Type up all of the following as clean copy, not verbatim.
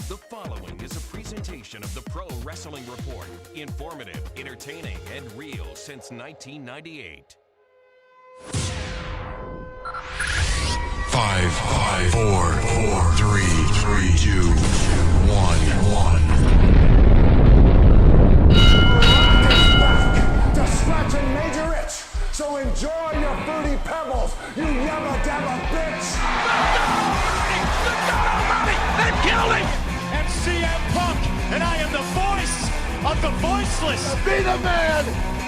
The following is a presentation of the Pro Wrestling Report. Informative, entertaining, and real since 1998. 5, 4, 3, 2, 1. To scratch and major itch. So enjoy your fruity pebbles, you yabba dabba bitch. The God Almighty! They've killed him! And CM Punk, and I am the voice of the voiceless. Be the man!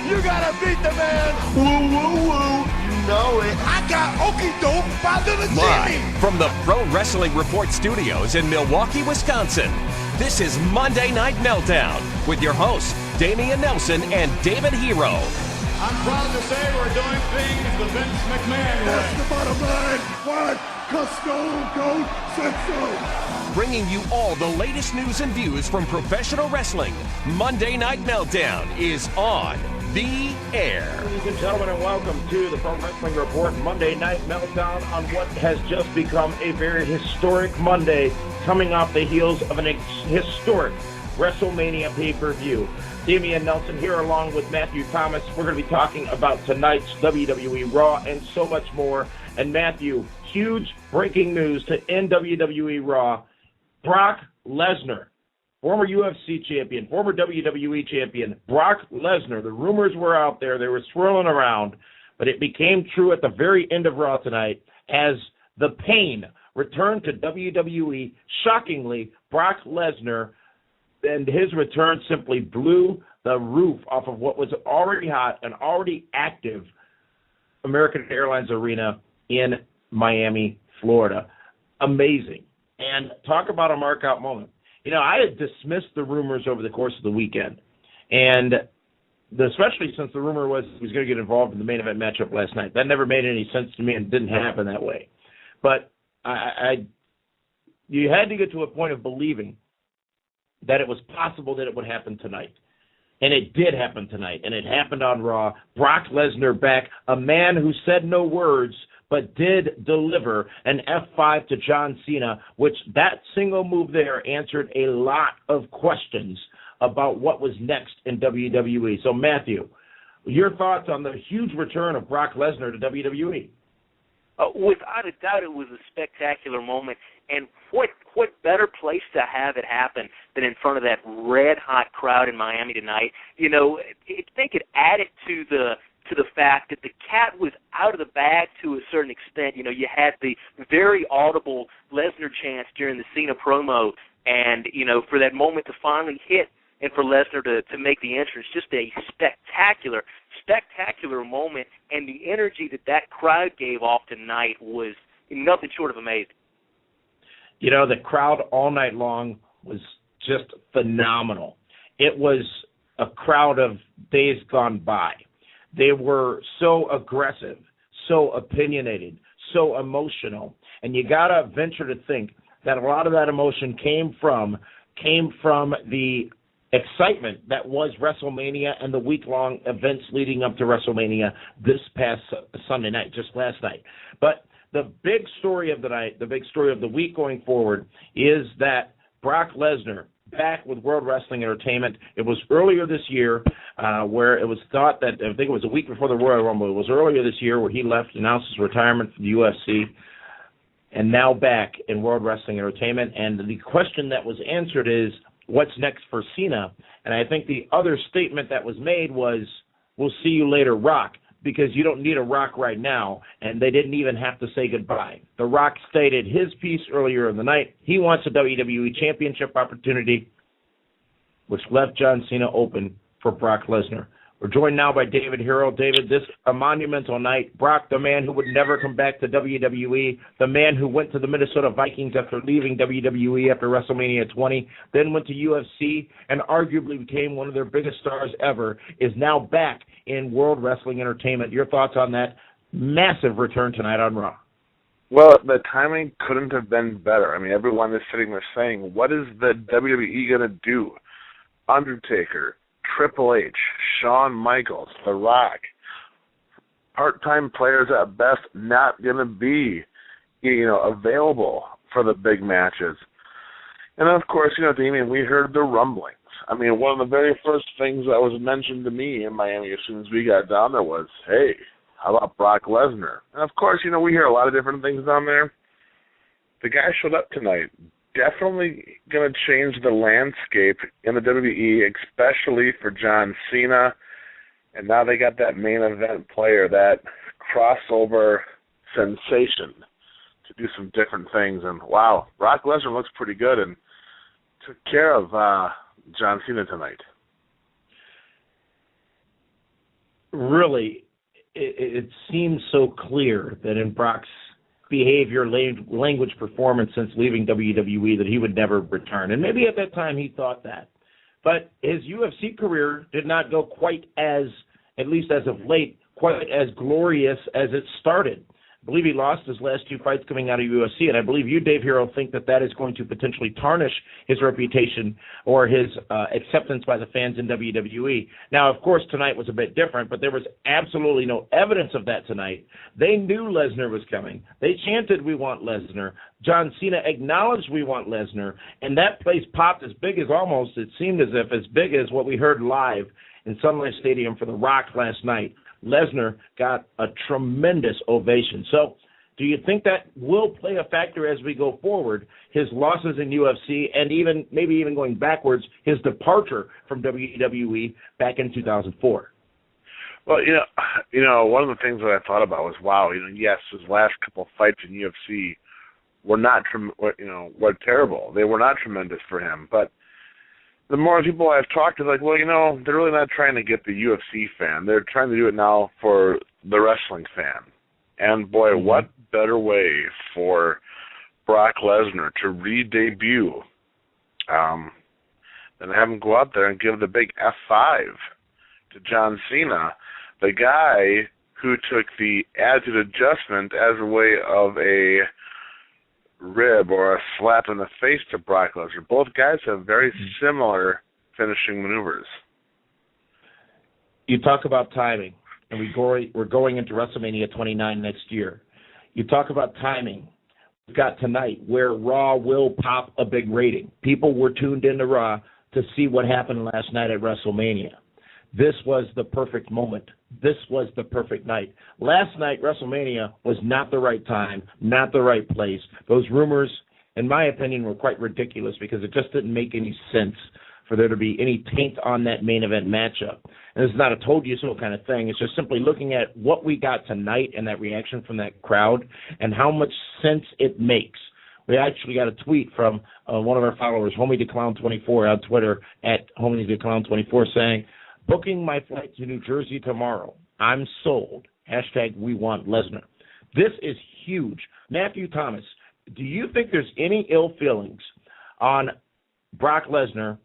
You gotta beat the man! Woo, woo, woo! You know it. I got okey doke by little Jimmy! Live from the Pro Wrestling Report studios in Milwaukee, Wisconsin, this is Monday Night Meltdown with your hosts, Damian Nelson and David Hero. I'm proud to say we're doing things the Vince McMahon way. That's the bottom line! What? Cause Stone Cold said so! Bringing you all the latest news and views from professional wrestling. Monday Night Meltdown is on the air. Ladies and gentlemen, and welcome to the Pro Wrestling Report Monday Night Meltdown on what has just become a very historic Monday, coming off the heels of an historic WrestleMania pay-per-view. Damian Nelson here along with Matthew Thomas. We're going to be talking about tonight's WWE Raw and so much more. And Matthew, huge breaking news to end WWE Raw. Brock Lesnar, former UFC champion, former WWE champion, Brock Lesnar. The rumors were out there. They were swirling around. But it became true at the very end of Raw tonight as the pain returned to WWE. Shockingly, Brock Lesnar and his return simply blew the roof off of what was already hot and already active American Airlines Arena in Miami, Florida. Amazing. And talk about a mark-out moment. You know, I had dismissed the rumors over the course of the weekend, and especially since the rumor was he was going to get involved in the main event matchup last night. That never made any sense to me and didn't happen that way. But you had to get to a point of believing that it was possible that it would happen tonight. And it did happen tonight, and it happened on Raw. Brock Lesnar back, a man who said no words but did deliver an F5 to John Cena, which that single move there answered a lot of questions about what was next in WWE. So, Matthew, your thoughts on the huge return of Brock Lesnar to WWE? Without a doubt, it was a spectacular moment, and what better place to have it happen than in front of that red-hot crowd in Miami tonight? You know, I think it added to the fact that the cat was out of the bag to a certain extent. You know, you had the very audible Lesnar chants during the Cena promo, and, you know, for that moment to finally hit and for Lesnar to make the entrance, just a spectacular moment, and the energy that crowd gave off tonight was nothing short of amazing. You know, the crowd all night long was just phenomenal. It was a crowd of days gone by. They were so aggressive, so opinionated, so emotional, and you got to venture to think that a lot of that emotion came from the excitement that was WrestleMania and the week-long events leading up to WrestleMania this past Sunday night, just last night. But the big story of the night, the big story of the week going forward is that Brock Lesnar back with World Wrestling Entertainment. It was earlier this year where it was thought that, I think it was a week before the Royal Rumble, it was earlier this year where he left, announced his retirement from the UFC, and now back in World Wrestling Entertainment. And the question that was answered is, what's next for Cena? And I think the other statement that was made was, we'll see you later, Rock, because you don't need a Rock right now, and they didn't even have to say goodbye. The Rock stated his piece earlier in the night. He wants a WWE Championship opportunity, which left John Cena open for Brock Lesnar. We're joined now by David Hero. David, this a monumental night. Brock, the man who would never come back to WWE, the man who went to the Minnesota Vikings after leaving WWE after WrestleMania 20, then went to UFC and arguably became one of their biggest stars ever, is now back in World Wrestling Entertainment. Your thoughts on that massive return tonight on Raw? Well, the timing couldn't have been better. I mean, everyone is sitting there saying, what is the WWE going to do? Undertaker, Triple H, Shawn Michaels, The Rock, part-time players at best not going to be, available for the big matches. And, of course, Damien, we heard the rumblings. I mean, one of the very first things that was mentioned to me in Miami as soon as we got down there was, hey, how about Brock Lesnar? And, of course, we hear a lot of different things down there. The guy showed up tonight. Definitely going to change the landscape in the WWE, especially for John Cena. And now they got that main event player, that crossover sensation to do some different things. And, wow, Brock Lesnar looks pretty good and took care of John Cena tonight. Really, it seems so clear that in Brock's behavior, language, performance since leaving WWE that he would never return. And maybe at that time he thought that. But his UFC career did not go quite as, at least as of late, quite as glorious as it started. I believe he lost his last 2 fights coming out of UFC, and I believe you, Dave Hero, think that is going to potentially tarnish his reputation or his acceptance by the fans in WWE. Now, of course, tonight was a bit different, but there was absolutely no evidence of that tonight. They knew Lesnar was coming. They chanted, "We want Lesnar." John Cena acknowledged, "We want Lesnar," and that place popped as big as almost, it seemed as if, as big as what we heard live in Sun Life Stadium for The Rock last night. Lesnar got a tremendous ovation. So do you think that will play a factor as we go forward, his losses in UFC and maybe even going backwards, his departure from WWE back in 2004? Well, one of the things that I thought about was, wow, yes, his last couple fights in UFC were not, were terrible. They were not tremendous for him. But the more people I've talked to, like, well, they're really not trying to get the UFC fan. They're trying to do it now for the wrestling fan. And, boy, what better way for Brock Lesnar to re-debut than have him go out there and give the big F5 to John Cena, the guy who took the attitude adjustment as a way of a rib or a slap in the face to Brock Lesnar. Both guys have very similar finishing maneuvers. You talk about timing, and we're going into WrestleMania 29 next year. You talk about timing. We've got tonight where Raw will pop a big rating. People were tuned into Raw to see what happened last night at WrestleMania. This was the perfect moment. This was the perfect night. Last night, WrestleMania was not the right time, not the right place. Those rumors, in my opinion, were quite ridiculous because it just didn't make any sense for there to be any taint on that main event matchup. And this is not a told you so kind of thing. It's just simply looking at what we got tonight and that reaction from that crowd and how much sense it makes. We actually got a tweet from one of our followers, HomieTheClown24 on Twitter, at HomieTheClown24, saying, "Booking my flight to New Jersey tomorrow. I'm sold. # we want Lesnar." This is huge. Matthew Thomas, do you think there's any ill feelings on Brock Lesnar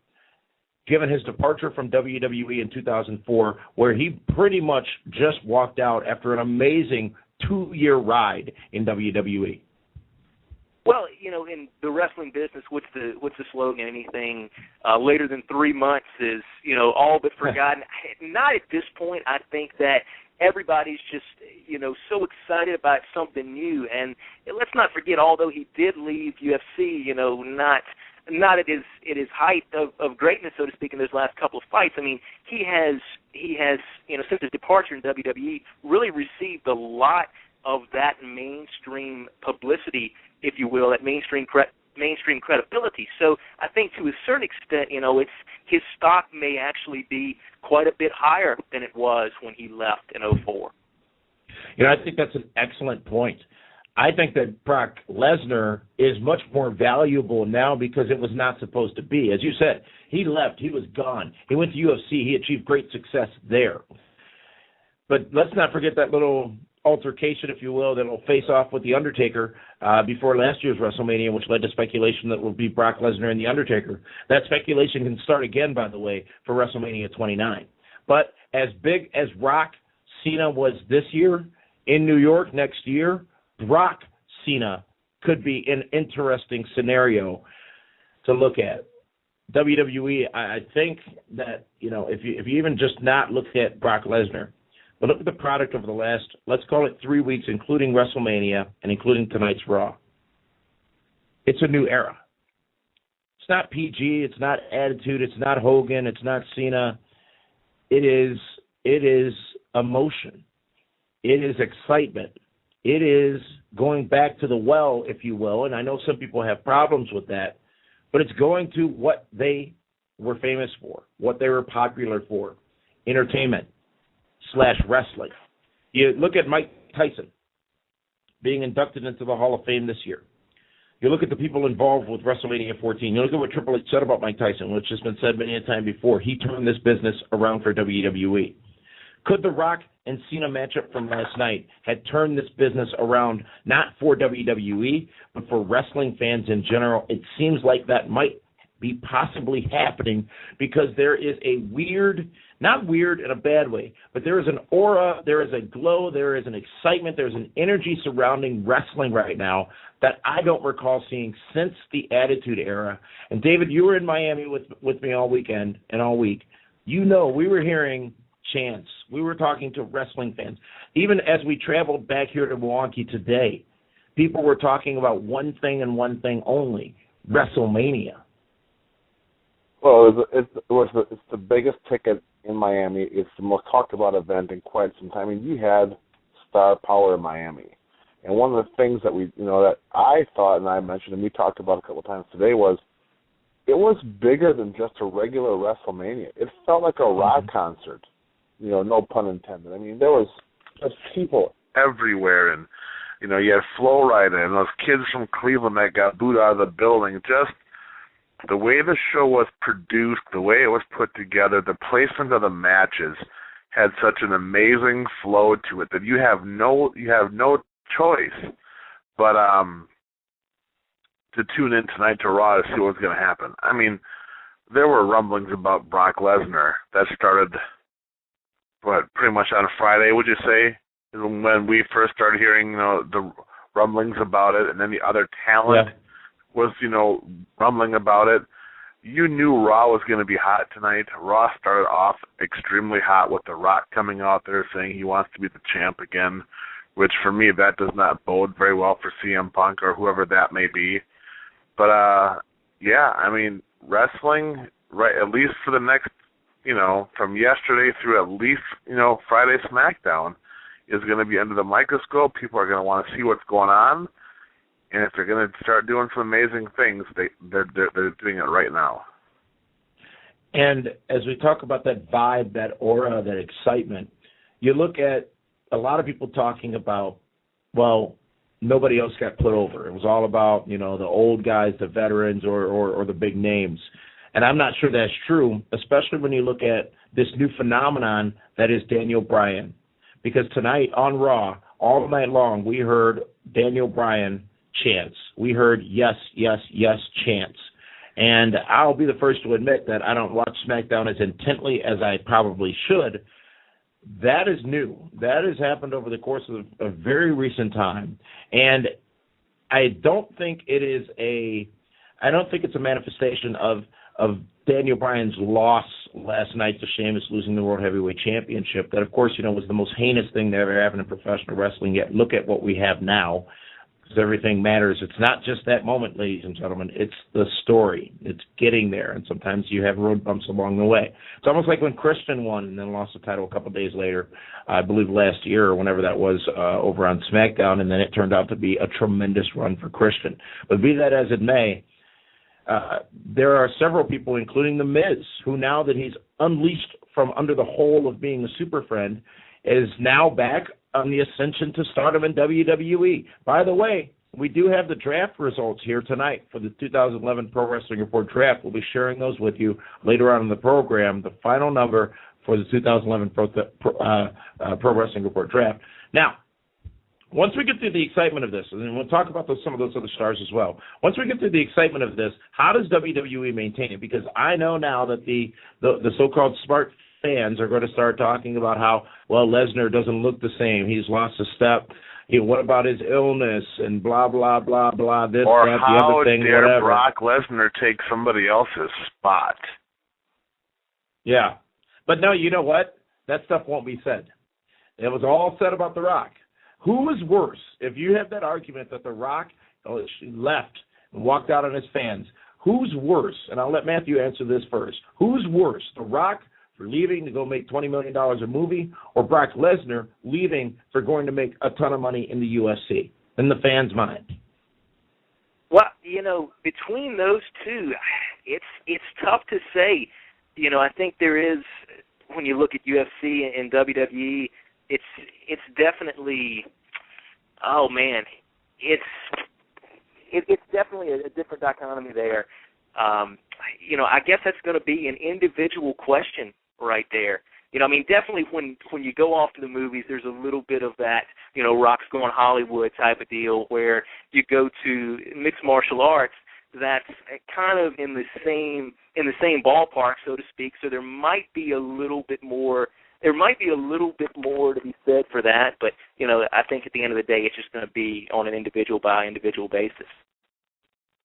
given his departure from WWE in 2004, where he pretty much just walked out after an amazing 2-year ride in WWE? Well, in the wrestling business, what's the slogan? Anything later than 3 months is, all but forgotten. Not at this point. I think that everybody's just, so excited about something new. And let's not forget, although he did leave UFC, not at his height of greatness, so to speak, in those last couple of fights. I mean, he has since his departure in WWE, really received a lot of that mainstream publicity, if you will, that mainstream credibility. So I think to a certain extent, it's his stock may actually be quite a bit higher than it was when he left in 2004. I think that's an excellent point. I think that Brock Lesnar is much more valuable now because it was not supposed to be. As you said, he left. He was gone. He went to UFC. He achieved great success there. But let's not forget that little altercation, if you will, that will face off with The Undertaker before last year's WrestleMania, which led to speculation that will be Brock Lesnar and The Undertaker. That speculation can start again, by the way, for WrestleMania 29. But as big as Rock Cena was this year in New York next year, Brock Cena could be an interesting scenario to look at. WWE, I think that, if you even just not look at Brock Lesnar, but look at the product over the last, let's call it 3 weeks, including WrestleMania and including tonight's Raw. It's a new era. It's not PG. It's not Attitude. It's not Hogan. It's not Cena. It is emotion. It is excitement. It is going back to the well, if you will, and I know some people have problems with that, but it's going to what they were famous for, what they were popular for, entertainment/wrestling. You look at Mike Tyson being inducted into the Hall of Fame this year. You look at the people involved with WrestleMania 14. You look at what Triple H said about Mike Tyson, which has been said many a time before. He turned this business around for WWE. Could The Rock and Cena matchup from last night had turned this business around, not for WWE, but for wrestling fans in general? It seems like that might be possibly happening because there is a weird, not weird in a bad way, but there is an aura, there is a glow, there is an excitement, there's an energy surrounding wrestling right now that I don't recall seeing since the Attitude Era. And David, you were in Miami with me all weekend and all week. You know, we were hearing chants. We were talking to wrestling fans. Even as we traveled back here to Milwaukee today, people were talking about one thing and one thing only, WrestleMania. Well, it's the biggest ticket in Miami. It's the most talked about event in quite some time. I mean, you had star power in Miami. And one of the things that that I thought, and I mentioned, and we talked about a couple of times today, was it was bigger than just a regular WrestleMania. It felt like a rock concert. No pun intended. I mean, there was just people everywhere, and you had Flo Rida and those kids from Cleveland that got booed out of the building. Just the way the show was produced, the way it was put together, the placement of the matches had such an amazing flow to it that you have no choice but to tune in tonight to Raw to see what's going to happen. I mean, there were rumblings about Brock Lesnar that started pretty much on Friday, would you say, when we first started hearing the rumblings about it, and then the other talent was rumbling about it. You knew Raw was going to be hot tonight. Raw started off extremely hot with The Rock coming out there saying he wants to be the champ again, which for me that does not bode very well for CM Punk or whoever that may be. But I mean, wrestling, right, at least for the next, from yesterday through at least, Friday SmackDown is going to be under the microscope. People are going to want to see what's going on. And if they're going to start doing some amazing things, they're doing it right now. And as we talk about that vibe, that aura, that excitement, you look at a lot of people talking about, well, nobody else got put over. It was all about, the old guys, the veterans, or the big names. And I'm not sure that's true, especially when you look at this new phenomenon that is Daniel Bryan. Because tonight on Raw, all night long, we heard Daniel Bryan chants. We heard yes, yes, yes chants. And I'll be the first to admit that I don't watch SmackDown as intently as I probably should. That is new. That has happened over the course of a very recent time. And I don't think it's a manifestation of Daniel Bryan's loss last night to Sheamus losing the World Heavyweight Championship. That, of course, was the most heinous thing that ever happened in professional wrestling. Yet look at what we have now, because everything matters. It's not just that moment, ladies and gentlemen. It's the story. It's getting there, and sometimes you have road bumps along the way. It's almost like when Christian won and then lost the title a couple of days later, I believe last year or whenever that was, over on SmackDown, and then it turned out to be a tremendous run for Christian. But be that as it may, there are several people, including The Miz, who now that he's unleashed from under the hole of being a super friend, is now back on the ascension to stardom in WWE. By the way, we do have the draft results here tonight for the 2011 Pro Wrestling Report draft. We'll be sharing those with you later on in the program, the final number for the 2011 Pro Wrestling Report draft. Now, once we get through the excitement of this, and we'll talk about some of those other stars as well, once we get through the excitement of this, how does WWE maintain it? Because I know now that the so-called smart fans are going to start talking about how, well, Lesnar doesn't look the same. He's lost a step. What about his illness and blah, blah, blah, blah, this, or that, the other thing, whatever. Or how dare whatever. Brock Lesnar take somebody else's spot? Yeah. But no, you know what? That stuff won't be said. It was all said about The Rock. Who is worse? If you have that argument that The Rock left and walked out on his fans, who's worse? And I'll let Matthew answer this first. Who's worse, The Rock for leaving to go make $20 million a movie, or Brock Lesnar leaving for going to make a ton of money in the UFC, in the fans' mind? Well, between those two, it's tough to say. I think there is, when you look at UFC and WWE, it's definitely, oh man, it's definitely a different dichotomy there. I guess that's going to be an individual question right there. Definitely when you go off to the movies, there's a little bit of that, Rock's going Hollywood type of deal, where you go to mixed martial arts, that's kind of in the same ballpark, so to speak. So there might be a little bit more to be said for that, but I think at the end of the day, it's just going to be on an individual by individual basis.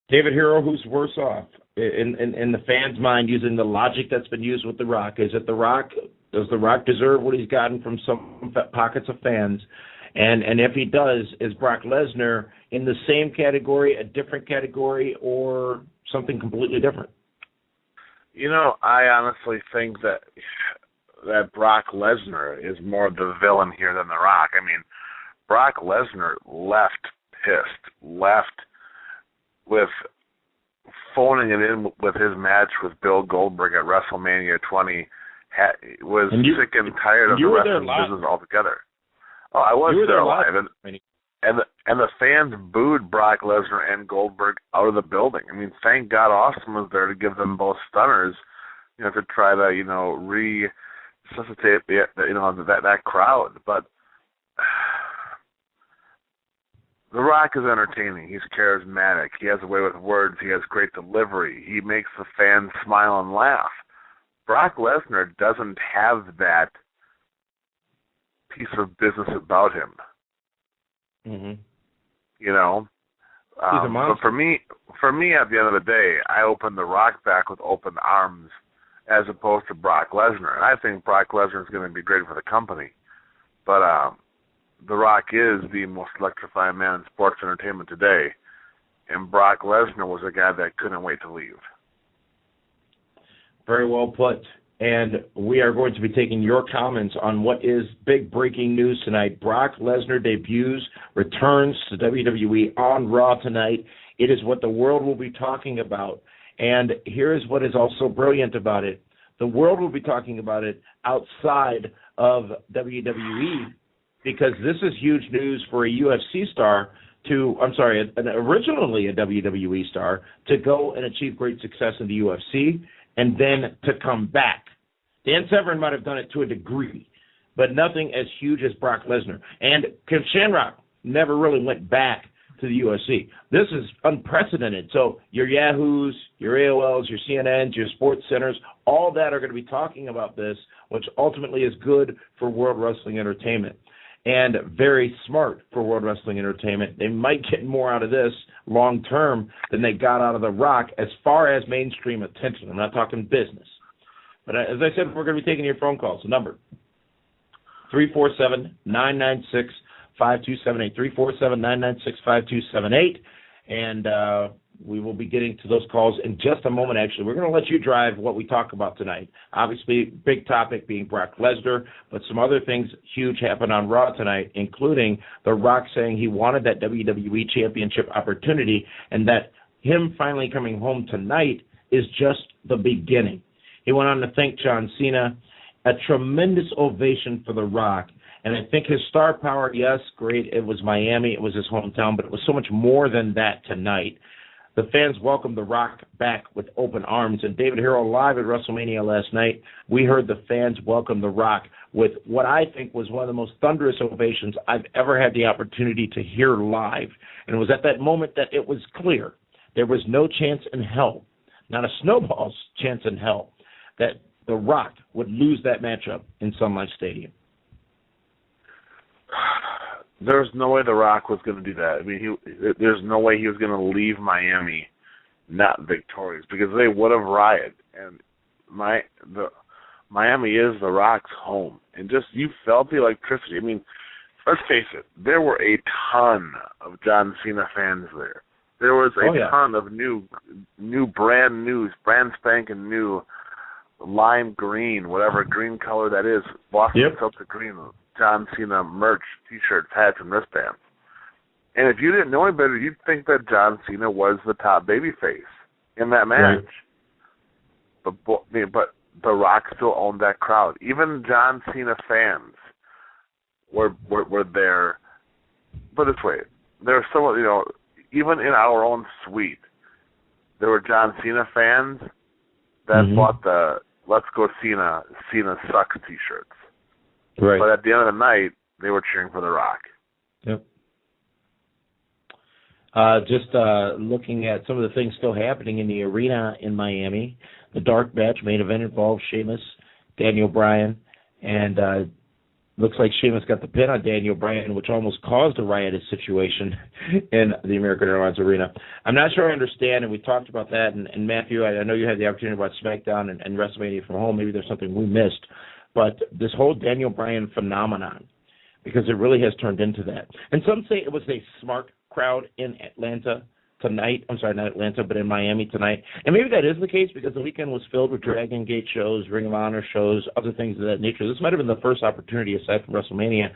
David Hero, who's worse off in the fans' mind, using the logic that's been used with The Rock? Is it The Rock? Does The Rock deserve what he's gotten from some pockets of fans? And if he does, is Brock Lesnar in the same category, a different category, or something completely different? I honestly think that Brock Lesnar is more the villain here than The Rock. Brock Lesnar left pissed, left with phoning it in with his match with Bill Goldberg at WrestleMania 20, was sick and tired of the wrestling business altogether. Oh, I was there live, and the fans booed Brock Lesnar and Goldberg out of the building. Thank God Austin was there to give them both stunners, to try to resuscitate that crowd. But The Rock is entertaining. He's charismatic. He has a way with words. He has great delivery. He makes the fans smile and laugh. Brock Lesnar doesn't have that piece of business about him. Mm-hmm. He's a monster. But for me, at the end of the day, I open The Rock back with open arms, as opposed to Brock Lesnar. And I think Brock Lesnar is going to be great for the company. But The Rock is the most electrifying man in sports entertainment today, and Brock Lesnar was a guy that couldn't wait to leave. Very well put. And we are going to be taking your comments on what is big breaking news tonight. Brock Lesnar debuts, returns to WWE on Raw tonight. It is what the world will be talking about. And here is what is also brilliant about it. The world will be talking about it outside of WWE, because this is huge news for a UFC star originally a WWE star, to go and achieve great success in the UFC and then to come back. Dan Severn might have done it to a degree, but nothing as huge as Brock Lesnar. And Kim Shamrock never really went back to the UFC. This is unprecedented. So your Yahoos, your AOLs, your CNNs, your Sports Centers, all that are going to be talking about this, which ultimately is good for World Wrestling Entertainment and very smart for World Wrestling Entertainment. They might get more out of this long term than they got out of The Rock as far as mainstream attention. I'm not talking business. But as I said, we're going to be taking your phone calls. The number, 347-996-5278, 347-996-5278. And we will be getting to those calls in just a moment, actually. We're going to let you drive what we talk about tonight. Obviously, big topic being Brock Lesnar, but some other things huge happened on Raw tonight, including The Rock saying he wanted that WWE Championship opportunity, and that him finally coming home tonight is just the beginning. He went on to thank John Cena, a tremendous ovation for The Rock. And I think his star power, yes, great, it was Miami, it was his hometown, but it was so much more than that tonight. The fans welcomed The Rock back with open arms. And David Hero, live at WrestleMania last night, we heard the fans welcome The Rock with what I think was one of the most thunderous ovations I've ever had the opportunity to hear live. And it was at that moment that it was clear there was no chance in hell, not a snowball's chance in hell, that The Rock would lose that matchup in Sun Life Stadium. There's no way The Rock was going to do that. There's no way he was going to leave Miami not victorious, because they would have rioted. And Miami is The Rock's home, and just you felt the electricity. Let's face it, there were a ton of John Cena fans there. There was a ton of brand spanking new lime green, whatever green color that is, Boston Celtic green, John Cena merch, T-shirts, hats, and wristbands. And if you didn't know any better, you'd think that John Cena was the top babyface in that match. Right. But The Rock still owned that crowd. Even John Cena fans were there. Put it this way, there were some, even in our own suite, there were John Cena fans that bought the "Let's Go Cena Sucks" T-shirts. Right. But at the end of the night, they were cheering for The Rock. Yep. Just looking at some of the things still happening in the arena in Miami, the dark match main event involved Sheamus, Daniel Bryan, and looks like Sheamus got the pin on Daniel Bryan, which almost caused a riotous situation in the American Airlines Arena. I'm not sure I understand, and we talked about that. And Matthew, I know you had the opportunity to watch SmackDown and WrestleMania from home. Maybe there's something we missed. But this whole Daniel Bryan phenomenon, because it really has turned into that. And some say it was a smart crowd in Atlanta tonight. I'm sorry, not Atlanta, but in Miami tonight. And maybe that is the case because the weekend was filled with Dragon Gate shows, Ring of Honor shows, other things of that nature. This might have been the first opportunity, aside from WrestleMania,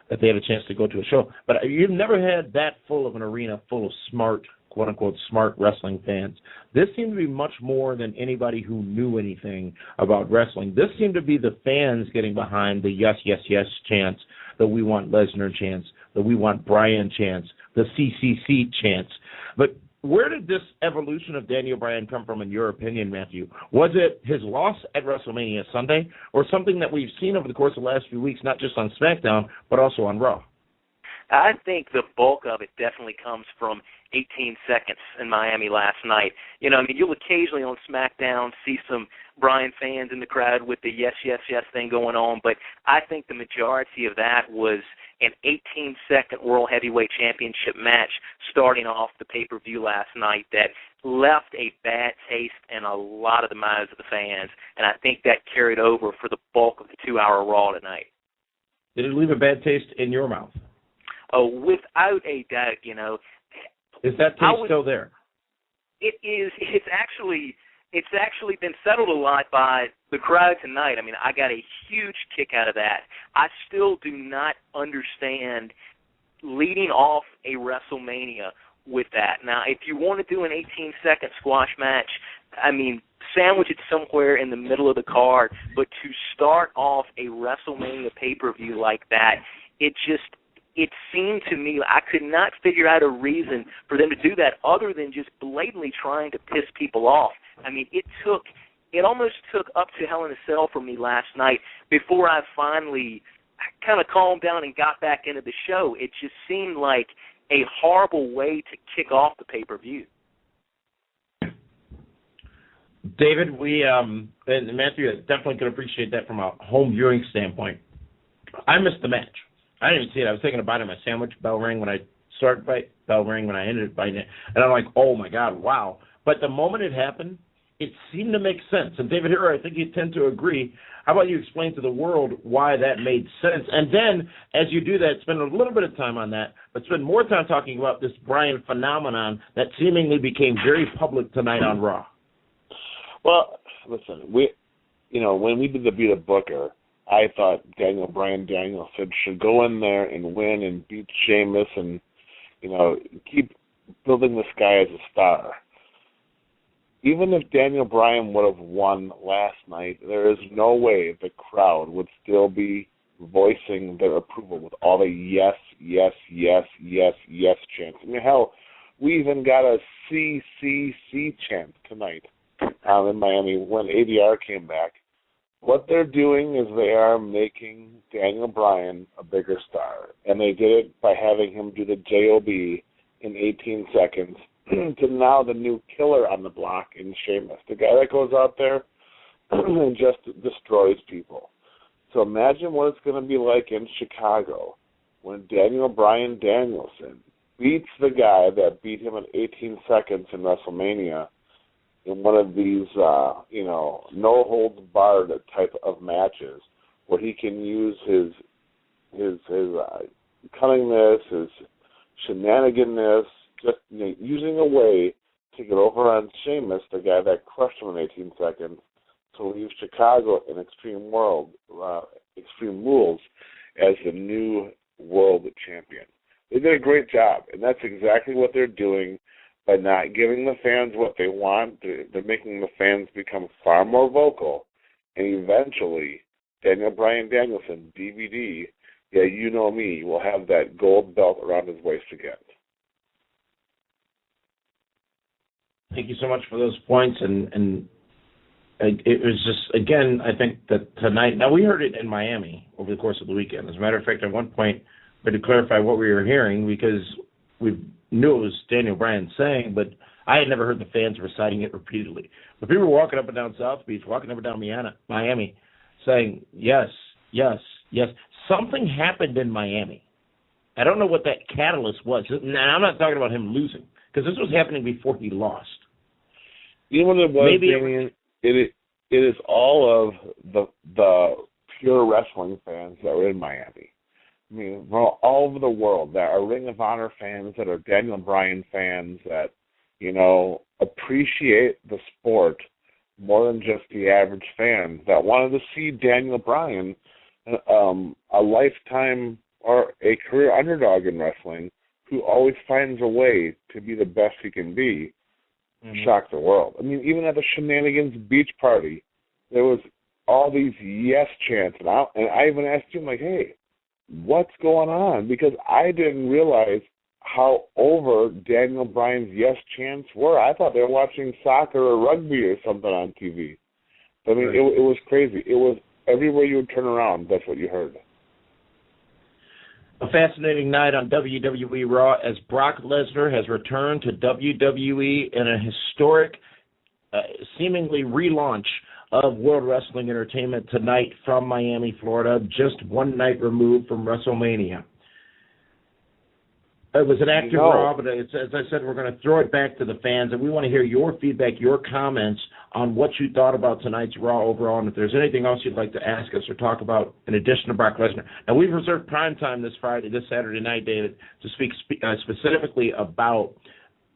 that they had a chance to go to a show. But you've never had that full of an arena full of smart, quote-unquote, smart wrestling fans. This seemed to be much more than anybody who knew anything about wrestling. This seemed to be the fans getting behind the yes, yes, yes chants, the we want Lesnar chants, the we want Bryan chants, the CCC chants. But where did this evolution of Daniel Bryan come from, in your opinion, Matthew? Was it his loss at WrestleMania Sunday, or something that we've seen over the course of the last few weeks, not just on SmackDown, but also on Raw? I think the bulk of it definitely comes from 18 seconds in Miami last night. You'll occasionally on SmackDown see some Bryan fans in the crowd with the yes, yes, yes thing going on, but I think the majority of that was an 18-second World Heavyweight Championship match starting off the pay-per-view last night that left a bad taste in a lot of the minds of the fans, and I think that carried over for the bulk of the 2-hour Raw tonight. Did it leave a bad taste in your mouth? Oh, without a doubt, Is that taste still there? It is. It's actually been settled a lot by the crowd tonight. I mean, I got a huge kick out of that. I still do not understand leading off a WrestleMania with that. Now, if you want to do an 18-second squash match, I mean, sandwich it somewhere in the middle of the card, but to start off a WrestleMania pay-per-view like that, it seemed to me I could not figure out a reason for them to do that other than just blatantly trying to piss people off. I mean, it almost took up to Hell in a Cell for me last night before I finally kind of calmed down and got back into the show. It just seemed like a horrible way to kick off the pay-per-view. David, and Matthew definitely could appreciate that from a home viewing standpoint. I missed the match. I didn't even see it. I was taking a bite of my sandwich. Bell rang when I started bite. Bell rang when I ended biting it. And I'm like, oh, my God, wow. But the moment it happened, it seemed to make sense. And, David Hero, I think you tend to agree. How about you explain to the world why that made sense? And then, as you do that, spend a little bit of time on that, but spend more time talking about this Bryan phenomenon that seemingly became very public tonight on Raw. Well, listen, when we did the Beat a Booker, I thought Danielson should go in there and win and beat Sheamus and, keep building this guy as a star. Even if Daniel Bryan would have won last night, there is no way the crowd would still be voicing their approval with all the yes, yes, yes, yes, yes chants. I mean, hell, we even got a CCC chant tonight in Miami when ADR came back. What they're doing is they are making Daniel Bryan a bigger star, and they did it by having him do the JOB in 18 seconds to now the new killer on the block in Sheamus, the guy that goes out there and just destroys people. So imagine what it's going to be like in Chicago when Daniel Bryan Danielson beats the guy that beat him in 18 seconds in WrestleMania in one of these, no-holds-barred type of matches where he can use his cunningness, his shenaniganness, just using a way to get over on Sheamus, the guy that crushed him in 18 seconds, to leave Chicago in Extreme Rules as the new world champion. They did a great job, and that's exactly what they're doing by not giving the fans what they want. They're making the fans become far more vocal, and eventually, Daniel Bryan Danielson, DVD, yeah, you know me, will have that gold belt around his waist again. Thank you so much for those points, and it was just, again, I think that tonight, now we heard it in Miami over the course of the weekend. As a matter of fact, at one point, we had to clarify what we were hearing because we knew it was Daniel Bryan saying, but I had never heard the fans reciting it repeatedly. But people were walking up and down South Beach, walking up and down Miami, saying, yes, yes, yes. Something happened in Miami. I don't know what that catalyst was. Now, I'm not talking about him losing, because this was happening before he lost. You know what it was, Damien? It is all of the pure wrestling fans that were in Miami. I mean, from all over the world, that are Ring of Honor fans, that are Daniel Bryan fans, that, appreciate the sport more than just the average fan, that wanted to see Daniel Bryan, a lifetime or a career underdog in wrestling, who always finds a way to be the best he can be, shock the world. I mean, even at the Shenanigans Beach Party, there was all these yes chants, and I even asked him, like, hey, what's going on? Because I didn't realize how over Daniel Bryan's yes chants were. I thought they were watching soccer or rugby or something on TV. I mean, it was crazy. It was everywhere you would turn around, that's what you heard. A fascinating night on WWE Raw as Brock Lesnar has returned to WWE in a historic, seemingly relaunch of World Wrestling Entertainment tonight from Miami, Florida, just one night removed from WrestleMania. It was an active Raw, but as I said, we're going to throw it back to the fans, and we want to hear your feedback, your comments on what you thought about tonight's Raw overall, and if there's anything else you'd like to ask us or talk about in addition to Brock Lesnar. Now, we've reserved prime time this Saturday night, David, to speak specifically about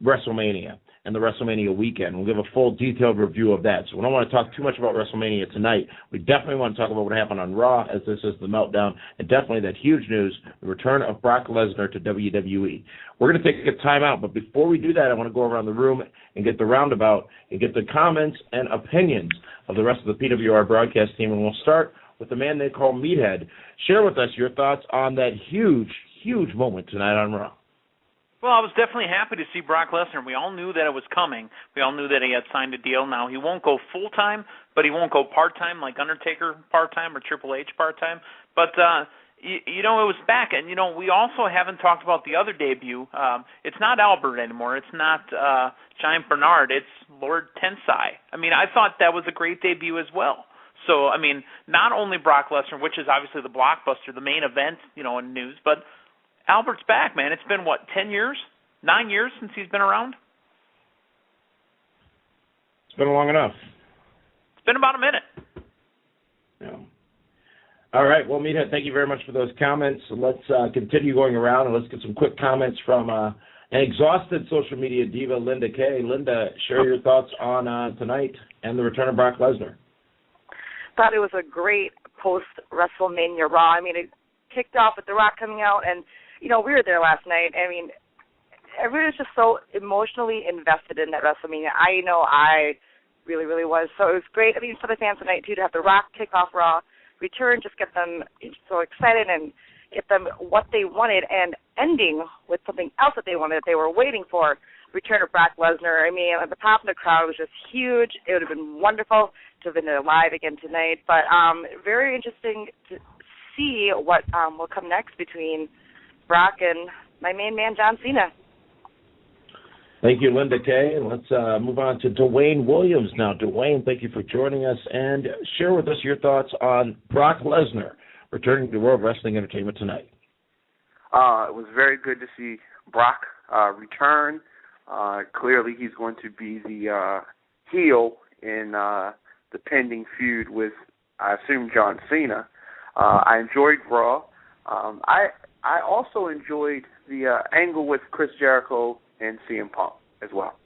WrestleMania and the WrestleMania weekend. We'll give a full detailed review of that. So we don't want to talk too much about WrestleMania tonight. We definitely want to talk about what happened on Raw, as this is the Meltdown, and definitely that huge news, the return of Brock Lesnar to WWE. We're going to take a timeout, but before we do that, I want to go around the room and get the roundabout and get the comments and opinions of the rest of the PWR broadcast team, and we'll start with the man they call Meathead. Share with us your thoughts on that huge, huge moment tonight on Raw. Well, I was definitely happy to see Brock Lesnar. We all knew that it was coming. We all knew that he had signed a deal. Now, he won't go full-time, but he won't go part-time like Undertaker part-time or Triple H part-time. But, it was back. And, we also haven't talked about the other debut. It's not Albert anymore. It's not Giant Bernard. It's Lord Tensai. I mean, I thought that was a great debut as well. So, I mean, not only Brock Lesnar, which is obviously the blockbuster, the main event, in news, but Albert's back, man. It's been, 10 years? 9 years since he's been around? It's been long enough. It's been about a minute. Yeah. All right. Well, Meathead, thank you very much for those comments. Let's continue going around, and let's get some quick comments from an exhausted social media diva, Linda Kay. Linda, share your thoughts on tonight and the return of Brock Lesnar. Thought it was a great post-WrestleMania Raw. I mean, it kicked off with The Rock coming out, and we were there last night. I mean, everybody was just so emotionally invested in that WrestleMania. I know I really, really was. So it was great. I mean, for the fans tonight, too, to have The Rock kick off Raw, return, just get them so excited and get them what they wanted, and ending with something else that they wanted, that they were waiting for, return of Brock Lesnar. I mean, the pop in the crowd was just huge. It would have been wonderful to have been there live again tonight. But very interesting to see what will come next between Brock and my main man, John Cena. Thank you, Linda Kay. And let's move on to Dwayne Williams now. Dwayne, thank you for joining us, and share with us your thoughts on Brock Lesnar returning to World Wrestling Entertainment tonight. It was very good to see Brock return. Clearly, he's going to be the heel in the pending feud with, I assume, John Cena. I enjoyed Raw. I also enjoyed the angle with Chris Jericho and CM Punk as well.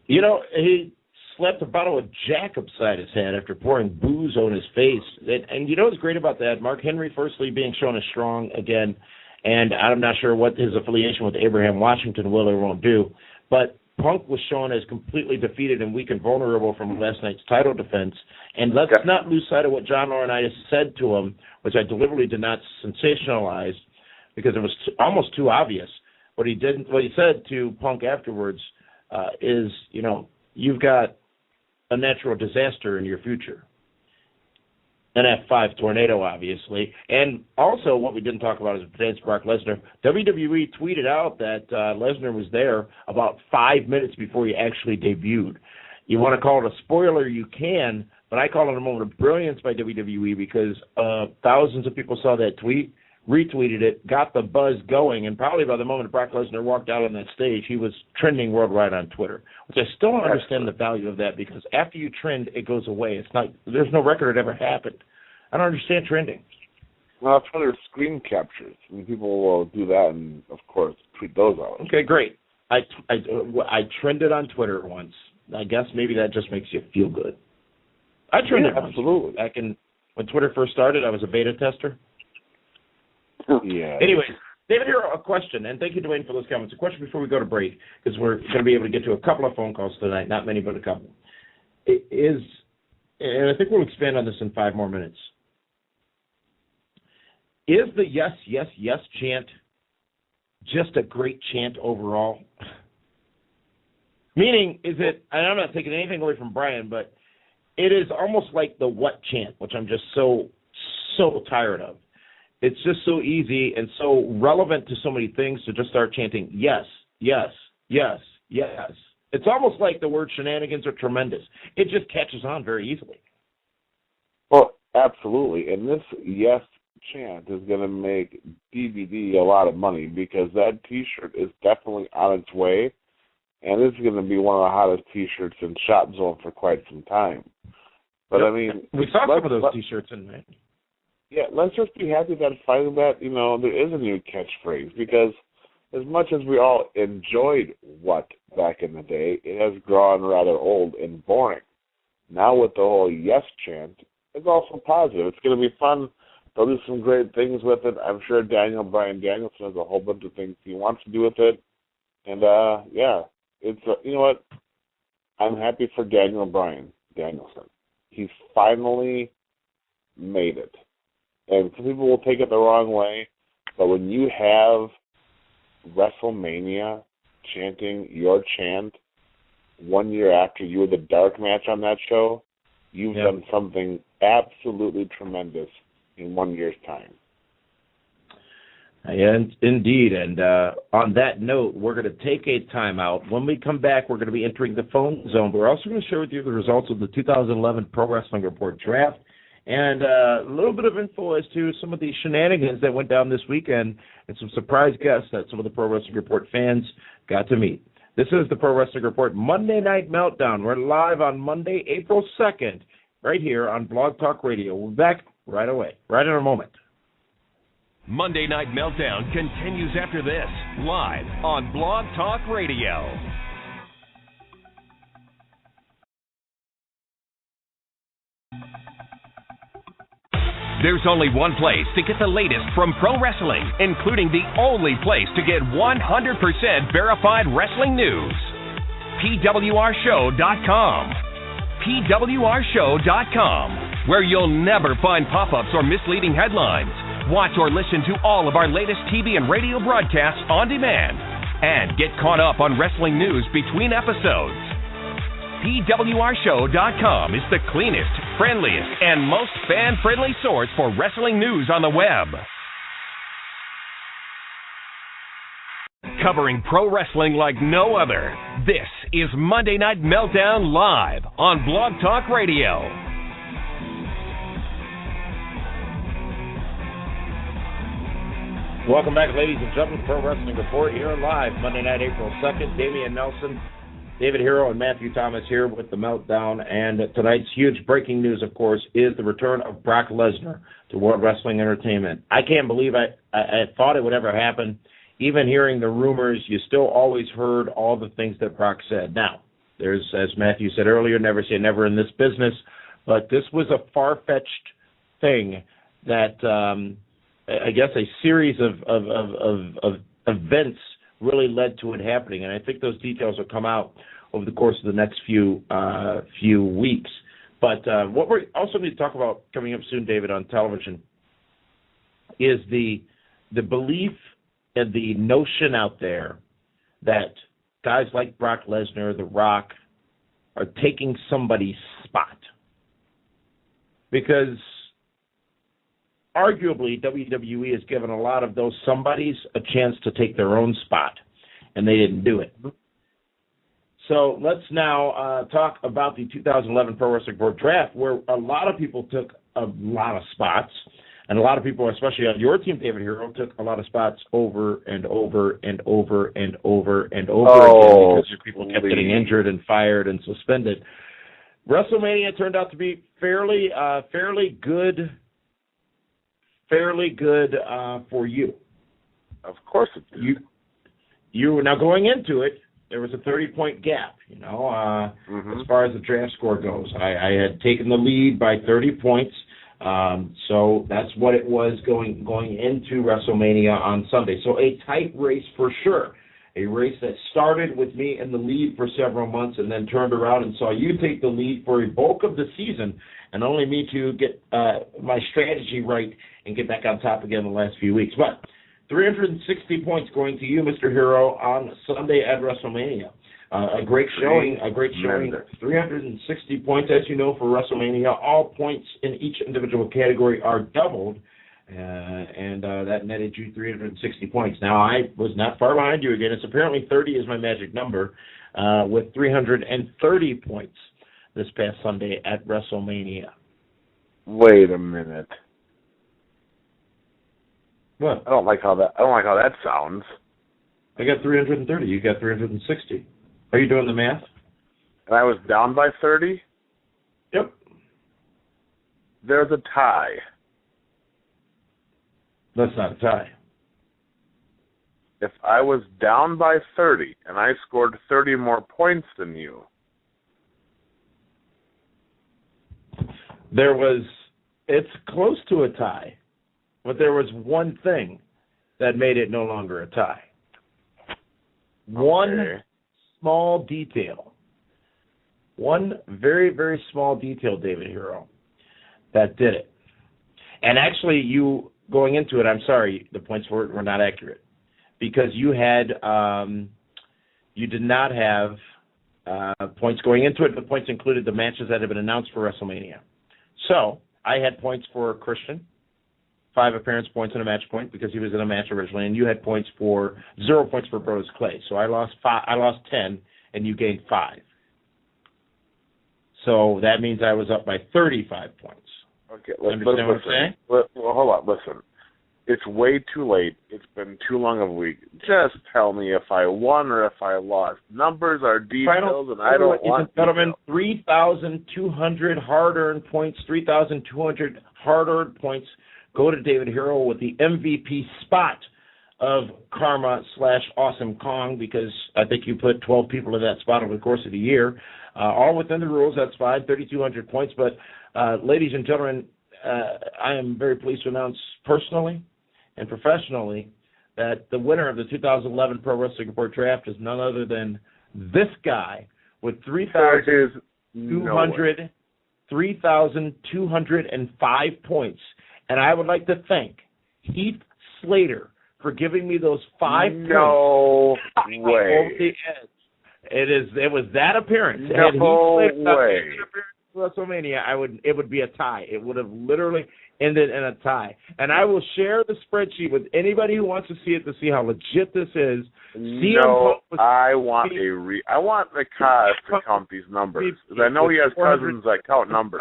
You know, he slapped a bottle of Jack upside his head after pouring booze on his face. And you know what's great about that? Mark Henry, firstly, being shown as strong again, and I'm not sure what his affiliation with Abraham Washington will or won't do, but Punk was shown as completely defeated and weak and vulnerable from last night's title defense. And let's not lose sight of what John Laurinaitis said to him, which I deliberately did not sensationalize because it was almost too obvious. What he said to Punk afterwards is, you know, you've got a natural disaster in your future. An F5 tornado, obviously. And also what we didn't talk about is pertains to Brock Lesnar. WWE tweeted out that Lesnar was there about 5 minutes before he actually debuted. You want to call it a spoiler, you can, but I call it a moment of brilliance by WWE because thousands of people saw that tweet, retweeted it, got the buzz going, and probably by the moment Brock Lesnar walked out on that stage, he was trending worldwide on Twitter, which I still don't understand the value of that because after you trend, it goes away. It's not. There's no record it ever happened. I don't understand trending. Well, Twitter screen captures. I mean, people will do that and, of course, tweet those out. Okay, great. I trended on Twitter once. I guess maybe that just makes you feel good. I trended once. Absolutely. Back when Twitter first started, I was a beta tester. Yeah. Anyways, David, here a question, and thank you, Dwayne, for those comments. A question before we go to break, because we're going to be able to get to a couple of phone calls tonight, not many, but a couple. And I think we'll expand on this in 5 more minutes. Is the yes, yes, yes chant just a great chant overall? Meaning, is it, and I'm not taking anything away from Bryan, but it is almost like the what chant, which I'm just so tired of. It's just so easy and so relevant to so many things to just start chanting yes, yes, yes, yes. It's almost like the word shenanigans are tremendous. It just catches on very easily. Well, absolutely. And this yes chant is going to make DVD a lot of money because that T-shirt is definitely on its way, and this is going to be one of the hottest T-shirts in Shop Zone for quite some time. But, yep. I mean... We saw some of those T-shirts in there. Yeah, let's just be happy that finally that, you know, there is a new catchphrase because as much as we all enjoyed what back in the day, it has grown rather old and boring. Now with the whole yes chant, it's also positive. It's going to be fun. They'll do some great things with it. I'm sure Bryan Danielson has a whole bunch of things he wants to do with it. And, yeah, it's, you know what? I'm happy for Bryan Danielson. He's finally made it. And some people will take it the wrong way, but when you have WrestleMania chanting your chant 1 year after you were the dark match on that show, you've done something absolutely tremendous in 1 year's time. And indeed, and on that note, we're going to take a timeout. When we come back, we're going to be entering the phone zone. We're also going to share with you the results of the 2011 Pro Wrestling Report draft and a little bit of info as to some of the shenanigans that went down this weekend and some surprise guests that some of the Pro Wrestling Report fans got to meet. This is the Pro Wrestling Report Monday Night Meltdown. We're live on Monday, April 2nd, right here on Blog Talk Radio. We'll be back right away, right in a moment. Monday Night Meltdown continues after this, live on Blog Talk Radio. There's only one place to get the latest from pro wrestling, including the only place to get 100% verified wrestling news. PWRshow.com. PWRshow.com, where you'll never find pop-ups or misleading headlines. Watch or listen to all of our latest TV and radio broadcasts on demand. And get caught up on wrestling news between episodes. PWRshow.com is the cleanest, friendliest, and most fan-friendly source for wrestling news on the web. Covering pro wrestling like no other, this is Monday Night Meltdown live on Blog Talk Radio. Welcome back, ladies and gentlemen, Pro Wrestling Report here live, Monday night, April 2nd. Damian Nelson, David Hero, and Matthew Thomas here with the Meltdown. And tonight's huge breaking news, of course, is the return of Brock Lesnar to World Wrestling Entertainment. I can't believe I thought it would ever happen. even hearing the rumors, you still always heard all the things that Brock said. Now, there's, as Matthew said earlier, never say never in this business, but this was a far-fetched thing that I guess a series of events really led to it happening, and I think those details will come out over the course of the next few weeks. But what we also need to talk about coming up soon, David, on television is the belief and the notion out there that guys like Brock Lesnar, The Rock, are taking somebody's spot. Because arguably WWE has given a lot of those somebodies a chance to take their own spot, and they didn't do it. So let's now talk about the 2011 Pro Wrestling Board Draft, where a lot of people took a lot of spots, and a lot of people, especially on your team, David Hero, took a lot of spots over and over and over and over and over again because people kept getting injured and fired and suspended. WrestleMania turned out to be fairly good for you. Of course it did. You were now going into it. There was a 30-point gap, as far as the draft score goes. I had taken the lead by 30 points, so that's what it was going into WrestleMania on Sunday. So a tight race for sure, a race that started with me in the lead for several months and then turned around and saw you take the lead for a bulk of the season, and only me to get my strategy right and get back on top again the last few weeks. But 360 points going to you, Mr. Hero, on Sunday at WrestleMania. A great showing. 360 points, as you know, for WrestleMania. All points in each individual category are doubled, and that netted you 360 points. Now, I was not far behind you again. It's apparently 30 is my magic number, with 330 points this past Sunday at WrestleMania. Wait a minute. What? I don't like how that sounds. I got 330. You got 360. Are you doing the math? And I was down by 30? Yep. There's a tie. That's not a tie. If I was down by 30 and I scored 30 more points than you. It's close to a tie. But there was one thing that made it no longer a tie. One small detail. One very, very small detail, David Hero, that did it. And actually, you going into it, I'm sorry, the points were not accurate. Because you did not have points going into it. The points included the matches that had been announced for WrestleMania. So, I had points for Christian, 5 appearance points and a match point because he was in a match originally, and you had 0 points for Brodus Clay. So I lost 10, and you gained 5. So that means I was up by 35 points. Okay, understand what I'm saying? Well, hold on, listen. It's way too late. It's been too long of a week. Just tell me if I won or if I lost. Numbers are details, and I don't want gentlemen, 3,200 hard-earned points, 3,200 hard-earned points go to David Hero with the MVP spot of Karma/Awesome Kong, because I think you put 12 people in that spot over the course of the year. All within the rules, that's fine, 3,200 points. But, ladies and gentlemen, I am very pleased to announce personally and professionally that the winner of the 2011 Pro Wrestling Report Draft is none other than this guy with 3,205 points. And I would like to thank Heath Slater for giving me those 5 points. No way. Over the edge. It was that appearance. No way. WrestleMania, it would be a tie. It would have literally ended in a tie. And I will share the spreadsheet with anybody who wants to see it to see how legit this is. I want the Kaz to count these numbers, because I know he has cousins that count numbers.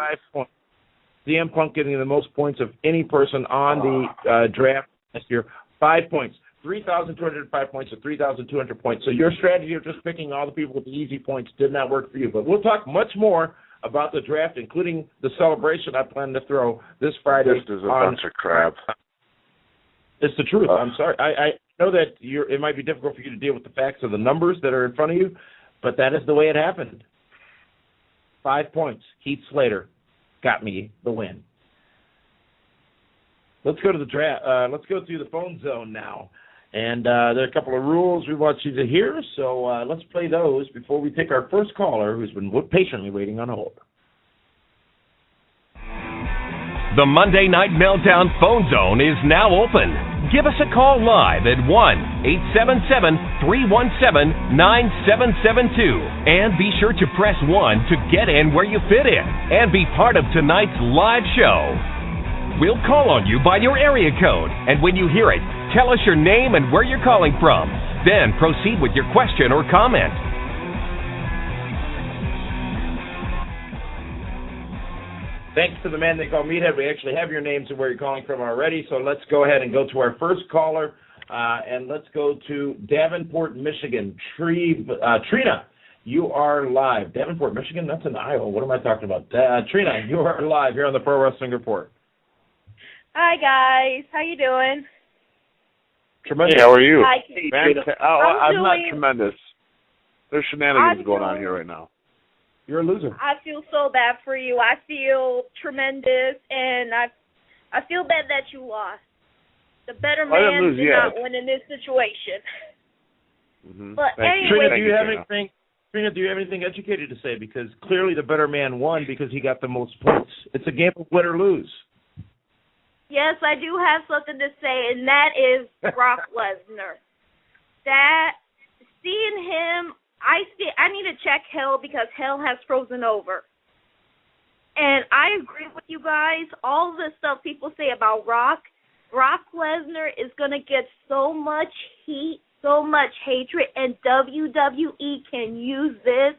CM Punk getting the most points of any person on the draft last year. 5 points. 3,205 points to 3,200 points. So your strategy of just picking all the people with the easy points did not work for you. But we'll talk much more about the draft, including the celebration I plan to throw this Friday. This is a bunch of crap. It's the truth. I'm sorry. I know that it might be difficult for you to deal with the facts of the numbers that are in front of you, but that is the way it happened. 5 points. Heath Slater got me the win. Let's go to the draft. Let's go through the phone zone now. And there are a couple of rules we want you to hear, so let's play those before we take our first caller who's been patiently waiting on hold. The Monday Night Meltdown phone zone is now open. Give us a call live at 1-877-317-9772. And be sure to press 1 to get in where you fit in and be part of tonight's live show. We'll call on you by your area code, and when you hear it, tell us your name and where you're calling from. Then proceed with your question or comment. Thanks to the man they call Meathead. We actually have your names and where you're calling from already, so let's go ahead and go to our first caller, and let's go to Davenport, Michigan. Trina, you are live. Davenport, Michigan? That's in Iowa. What am I talking about? Trina, you are live here on the Pro Wrestling Report. Hi, guys. How you doing? Tremendous. Hey, how are you? Hi, I'm not tremendous. There's shenanigans going on here right now. You're a loser. I feel so bad for you. I feel tremendous, and I feel bad that you lost. The better man did not win in this situation. Mm-hmm. But anyway, Trina, do you have anything educated to say? Because clearly the better man won because he got the most points. It's a game of win or lose. Yes, I do have something to say, and that is Brock Lesnar. Seeing him, I need to check hell because hell has frozen over. And I agree with you guys. All the stuff people say about Brock Lesnar is going to get so much heat, so much hatred, and WWE can use this.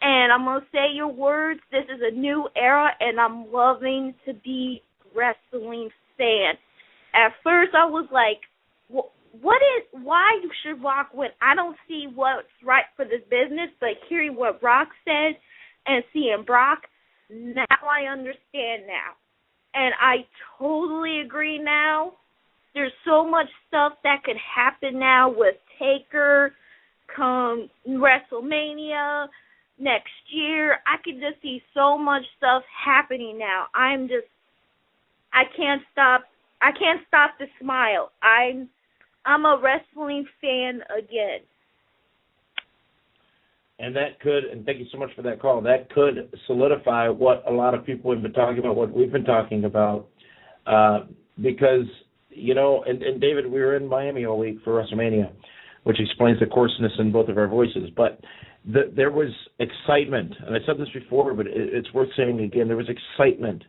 And I'm going to say your words. This is a new era, and I'm loving to be wrestling fan. At first, I was like, why should Brock win? I don't see what's right for this business, but hearing what Brock said and seeing Brock, now I understand now. And I totally agree now. There's so much stuff that could happen now with Taker come WrestleMania next year. I could just see so much stuff happening now. I can't stop to smile. I'm a wrestling fan again. And that could, and thank you so much for that call, that could solidify what a lot of people have been talking about, what we've been talking about, because, and David, we were in Miami all week for WrestleMania, which explains the coarseness in both of our voices, but there was excitement, and I said this before, but it's worth saying again, there was excitement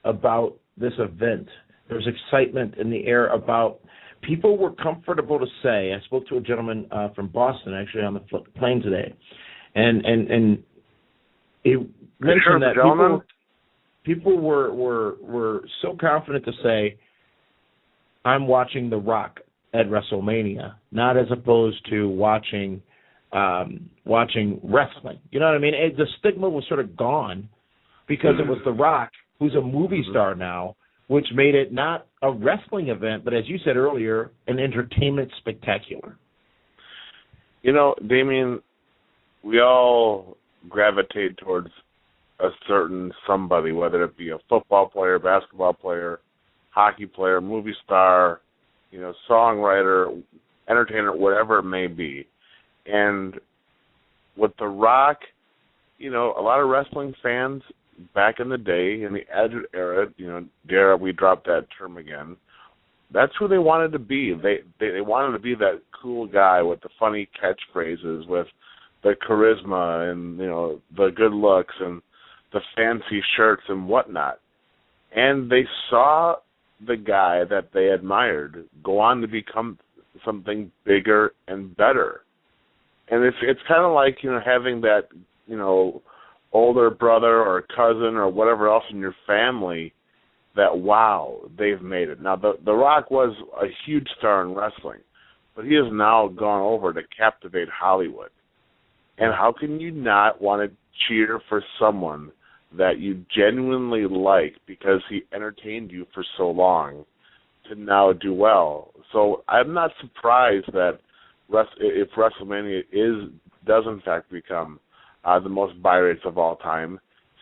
about this event. There was excitement in the air about, people were comfortable to say, I spoke to a gentleman from Boston actually on the plane today, and he mentioned that people were so confident to say, I'm watching The Rock at WrestleMania, not as opposed to watching wrestling. You know what I mean? The stigma was sort of gone because it was The Rock, who's a movie star now, which made it not a wrestling event, but as you said earlier, an entertainment spectacular. Damien, we all gravitate towards a certain somebody, whether it be a football player, basketball player, hockey player, movie star, songwriter, entertainer, whatever it may be. And with The Rock, a lot of wrestling fans back in the day, in the Attitude Era, dare we drop that term again, that's who they wanted to be. They wanted to be that cool guy with the funny catchphrases, with the charisma and, the good looks and the fancy shirts and whatnot. And they saw the guy that they admired go on to become something bigger and better. And it's kind of like, having that, older brother or cousin or whatever else in your family that, wow, they've made it. Now, The Rock was a huge star in wrestling, but he has now gone over to captivate Hollywood. And how can you not want to cheer for someone that you genuinely like because he entertained you for so long to now do well. So I'm not surprised that if WrestleMania does in fact become the most buy rates of all time,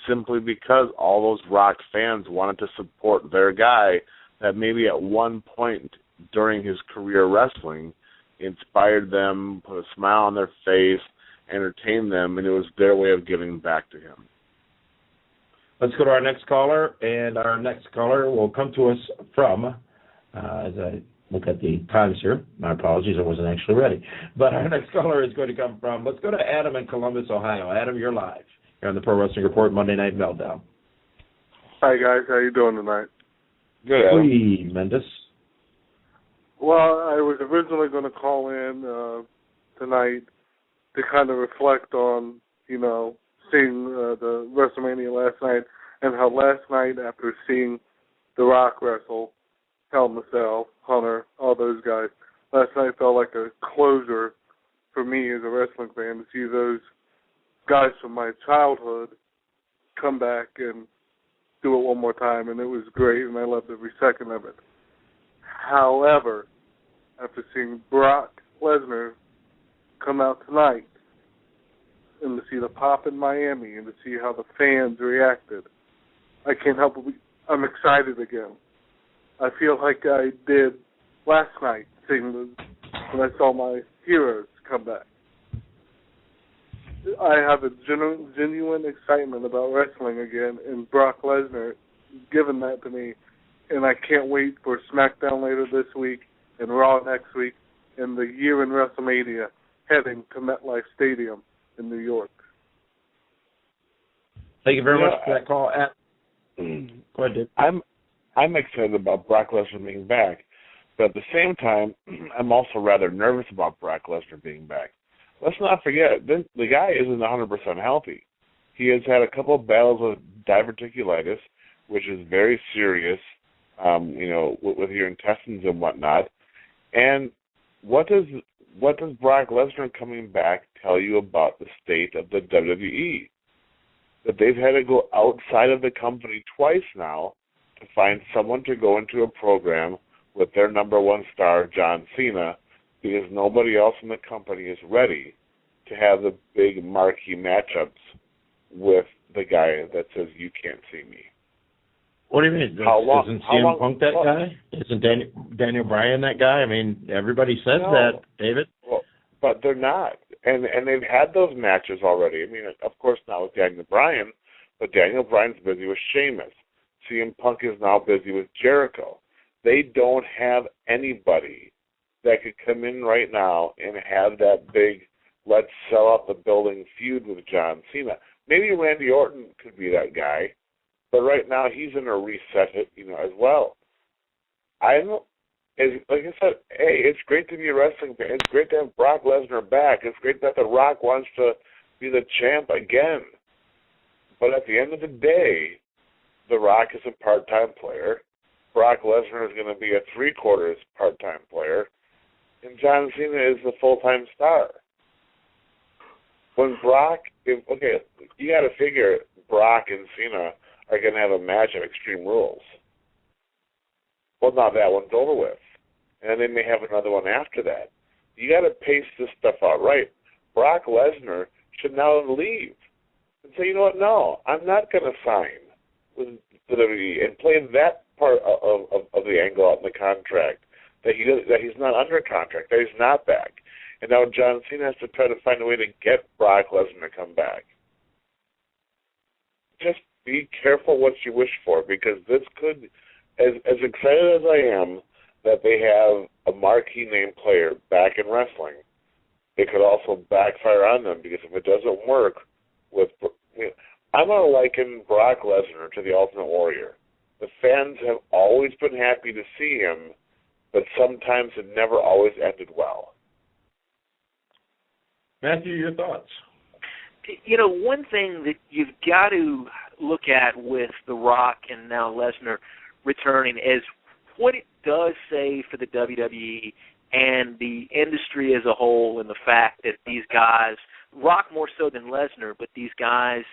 simply because all those Rock fans wanted to support their guy that maybe at one point during his career wrestling inspired them, put a smile on their face, entertained them, and it was their way of giving back to him. Let's go to our next caller, and our next caller will come to us from, as I look at the times here, my apologies, I wasn't actually ready. But our next caller is going to come from, let's go to Adam in Columbus, Ohio. Adam, you're live here on the Pro Wrestling Report Monday Night Meltdown. Hi, guys. How you doing tonight? Good, Adam. Tremendous. Well, I was originally going to call in tonight to kind of reflect on, seeing the WrestleMania last night, and how last night, after seeing The Rock wrestle, Hell in a Cell, Hunter, all those guys, last night felt like a closer for me as a wrestling fan to see those guys from my childhood come back and do it one more time, and it was great, and I loved every second of it. However, after seeing Brock Lesnar come out tonight, and to see the pop in Miami, and to see how the fans reacted, I can't help but I'm excited again. I feel like I did last night when I saw my heroes come back. I have a genuine excitement about wrestling again, and Brock Lesnar given that to me, and I can't wait for SmackDown later this week and Raw next week, and the year in WrestleMania heading to MetLife Stadium in New York. Thank you very much for that call. Go ahead, Dave. I'm excited about Brock Lesnar being back, but at the same time, I'm also rather nervous about Brock Lesnar being back. Let's not forget, the guy isn't 100% healthy. He has had a couple of battles with diverticulitis, which is very serious, with your intestines and whatnot. And what does Brock Lesnar coming back tell you about the state of the WWE? That they've had to go outside of the company twice now to find someone to go into a program with their number one star, John Cena, because nobody else in the company is ready to have the big marquee matchups with the guy that says, you can't see me. What do you mean? Isn't CM Punk that guy? Isn't Daniel Bryan that guy? I mean, everybody says that, David. Well, but they're not. And they've had those matches already. I mean, of course, not with Daniel Bryan, but Daniel Bryan's busy with Sheamus. CM Punk is now busy with Jericho. They don't have anybody that could come in right now and have that big, let's sell out the building feud with John Cena. Maybe Randy Orton could be that guy, but right now he's in a reset it, as well. Like I said, hey, it's great to be a wrestling fan. It's great to have Brock Lesnar back. It's great that The Rock wants to be the champ again. But at the end of the day, The Rock is a part-time player. Brock Lesnar is going to be a three-quarters part-time player. And John Cena is the full-time star. When you got to figure Brock and Cena are going to have a match at Extreme Rules. Well, now that one's over with. And they may have another one after that. You got to pace this stuff out right. Brock Lesnar should now leave and say, you know what, no, I'm not going to sign with the WWE and play that part of the angle out in the contract, that he's not under contract, that he's not back. And now John Cena has to try to find a way to get Brock Lesnar to come back. Just be careful what you wish for, because this could, as excited as I am that they have a marquee name player back in wrestling, it could also backfire on them, because if it doesn't work I'm going to liken Brock Lesnar to the Ultimate Warrior. The fans have always been happy to see him, but sometimes it never always ended well. Matthew, your thoughts? One thing that you've got to look at with The Rock and now Lesnar returning is what it does say for the WWE and the industry as a whole, and the fact that these guys, Rock more so than Lesnar, but these guys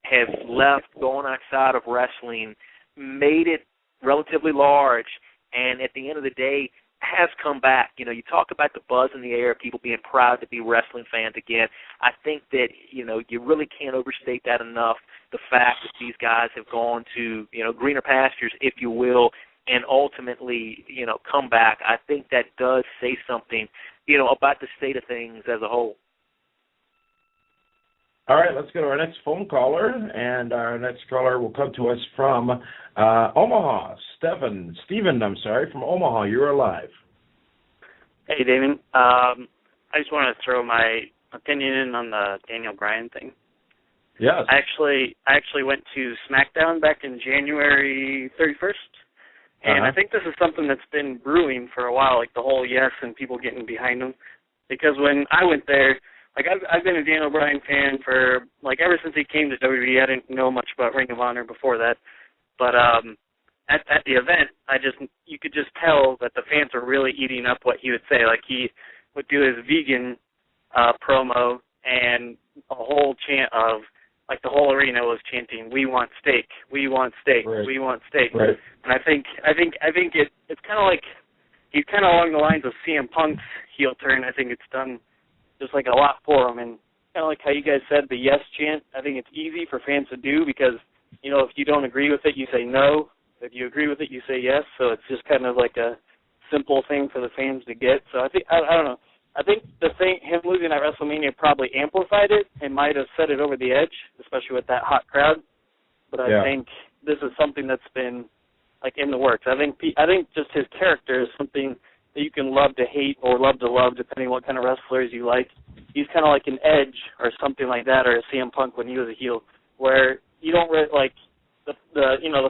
have left, going outside of wrestling, made it relatively large, and at the end of the day, has come back. You talk about the buzz in the air, people being proud to be wrestling fans again. I think that, you really can't overstate that enough, the fact that these guys have gone to, greener pastures, if you will, and ultimately, come back. I think that does say something, about the state of things as a whole. All right, let's go to our next phone caller, and our next caller will come to us from Omaha. Steven, from Omaha. You're live. Hey, Damon. I just want to throw my opinion in on the Daniel Bryan thing. Yes. I actually went to SmackDown back in January 31st, and I think this is something that's been brewing for a while, like the whole yes and people getting behind him. Because when I went there, I've been a Daniel Bryan fan for, ever since he came to WWE. I didn't know much about Ring of Honor before that. But at the event, you could just tell that the fans were really eating up what he would say. He would do his vegan promo, and a whole chant of, the whole arena was chanting, "We want steak, we want steak, right. We want steak." Right. And I think it's kind of like he's kind of along the lines of CM Punk's heel turn. I think it's done just a lot for him, and kind of like how you guys said, the yes chant. I think it's easy for fans to do because if you don't agree with it, you say no. If you agree with it, you say yes. So it's just kind of like a simple thing for the fans to get. So I think I don't know. I think him losing at WrestleMania probably amplified it and might have set it over the edge, especially with that hot crowd. But I think this is something that's been in the works. I think just his character is something that you can love to hate or love to love, depending on what kind of wrestlers you like. He's kind of like an Edge or something like that, or a CM Punk when he was a heel, where you don't really the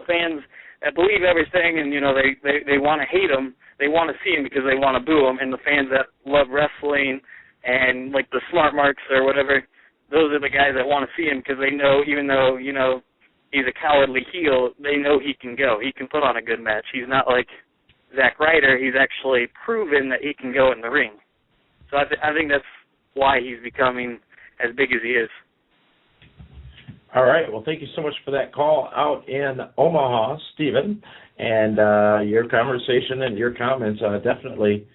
fans that believe everything and they want to hate him. They want to see him because they want to boo him, and the fans that love wrestling and the smart marks or whatever, those are the guys that want to see him because they know, even though he's a cowardly heel, they know he can go. He can put on a good match. He's not like Zack Ryder. He's actually proven that he can go in the ring. So I think that's why he's becoming as big as he is. All right. Well, thank you so much for that call out in Omaha, Stephen, and your conversation and your comments. Definitely,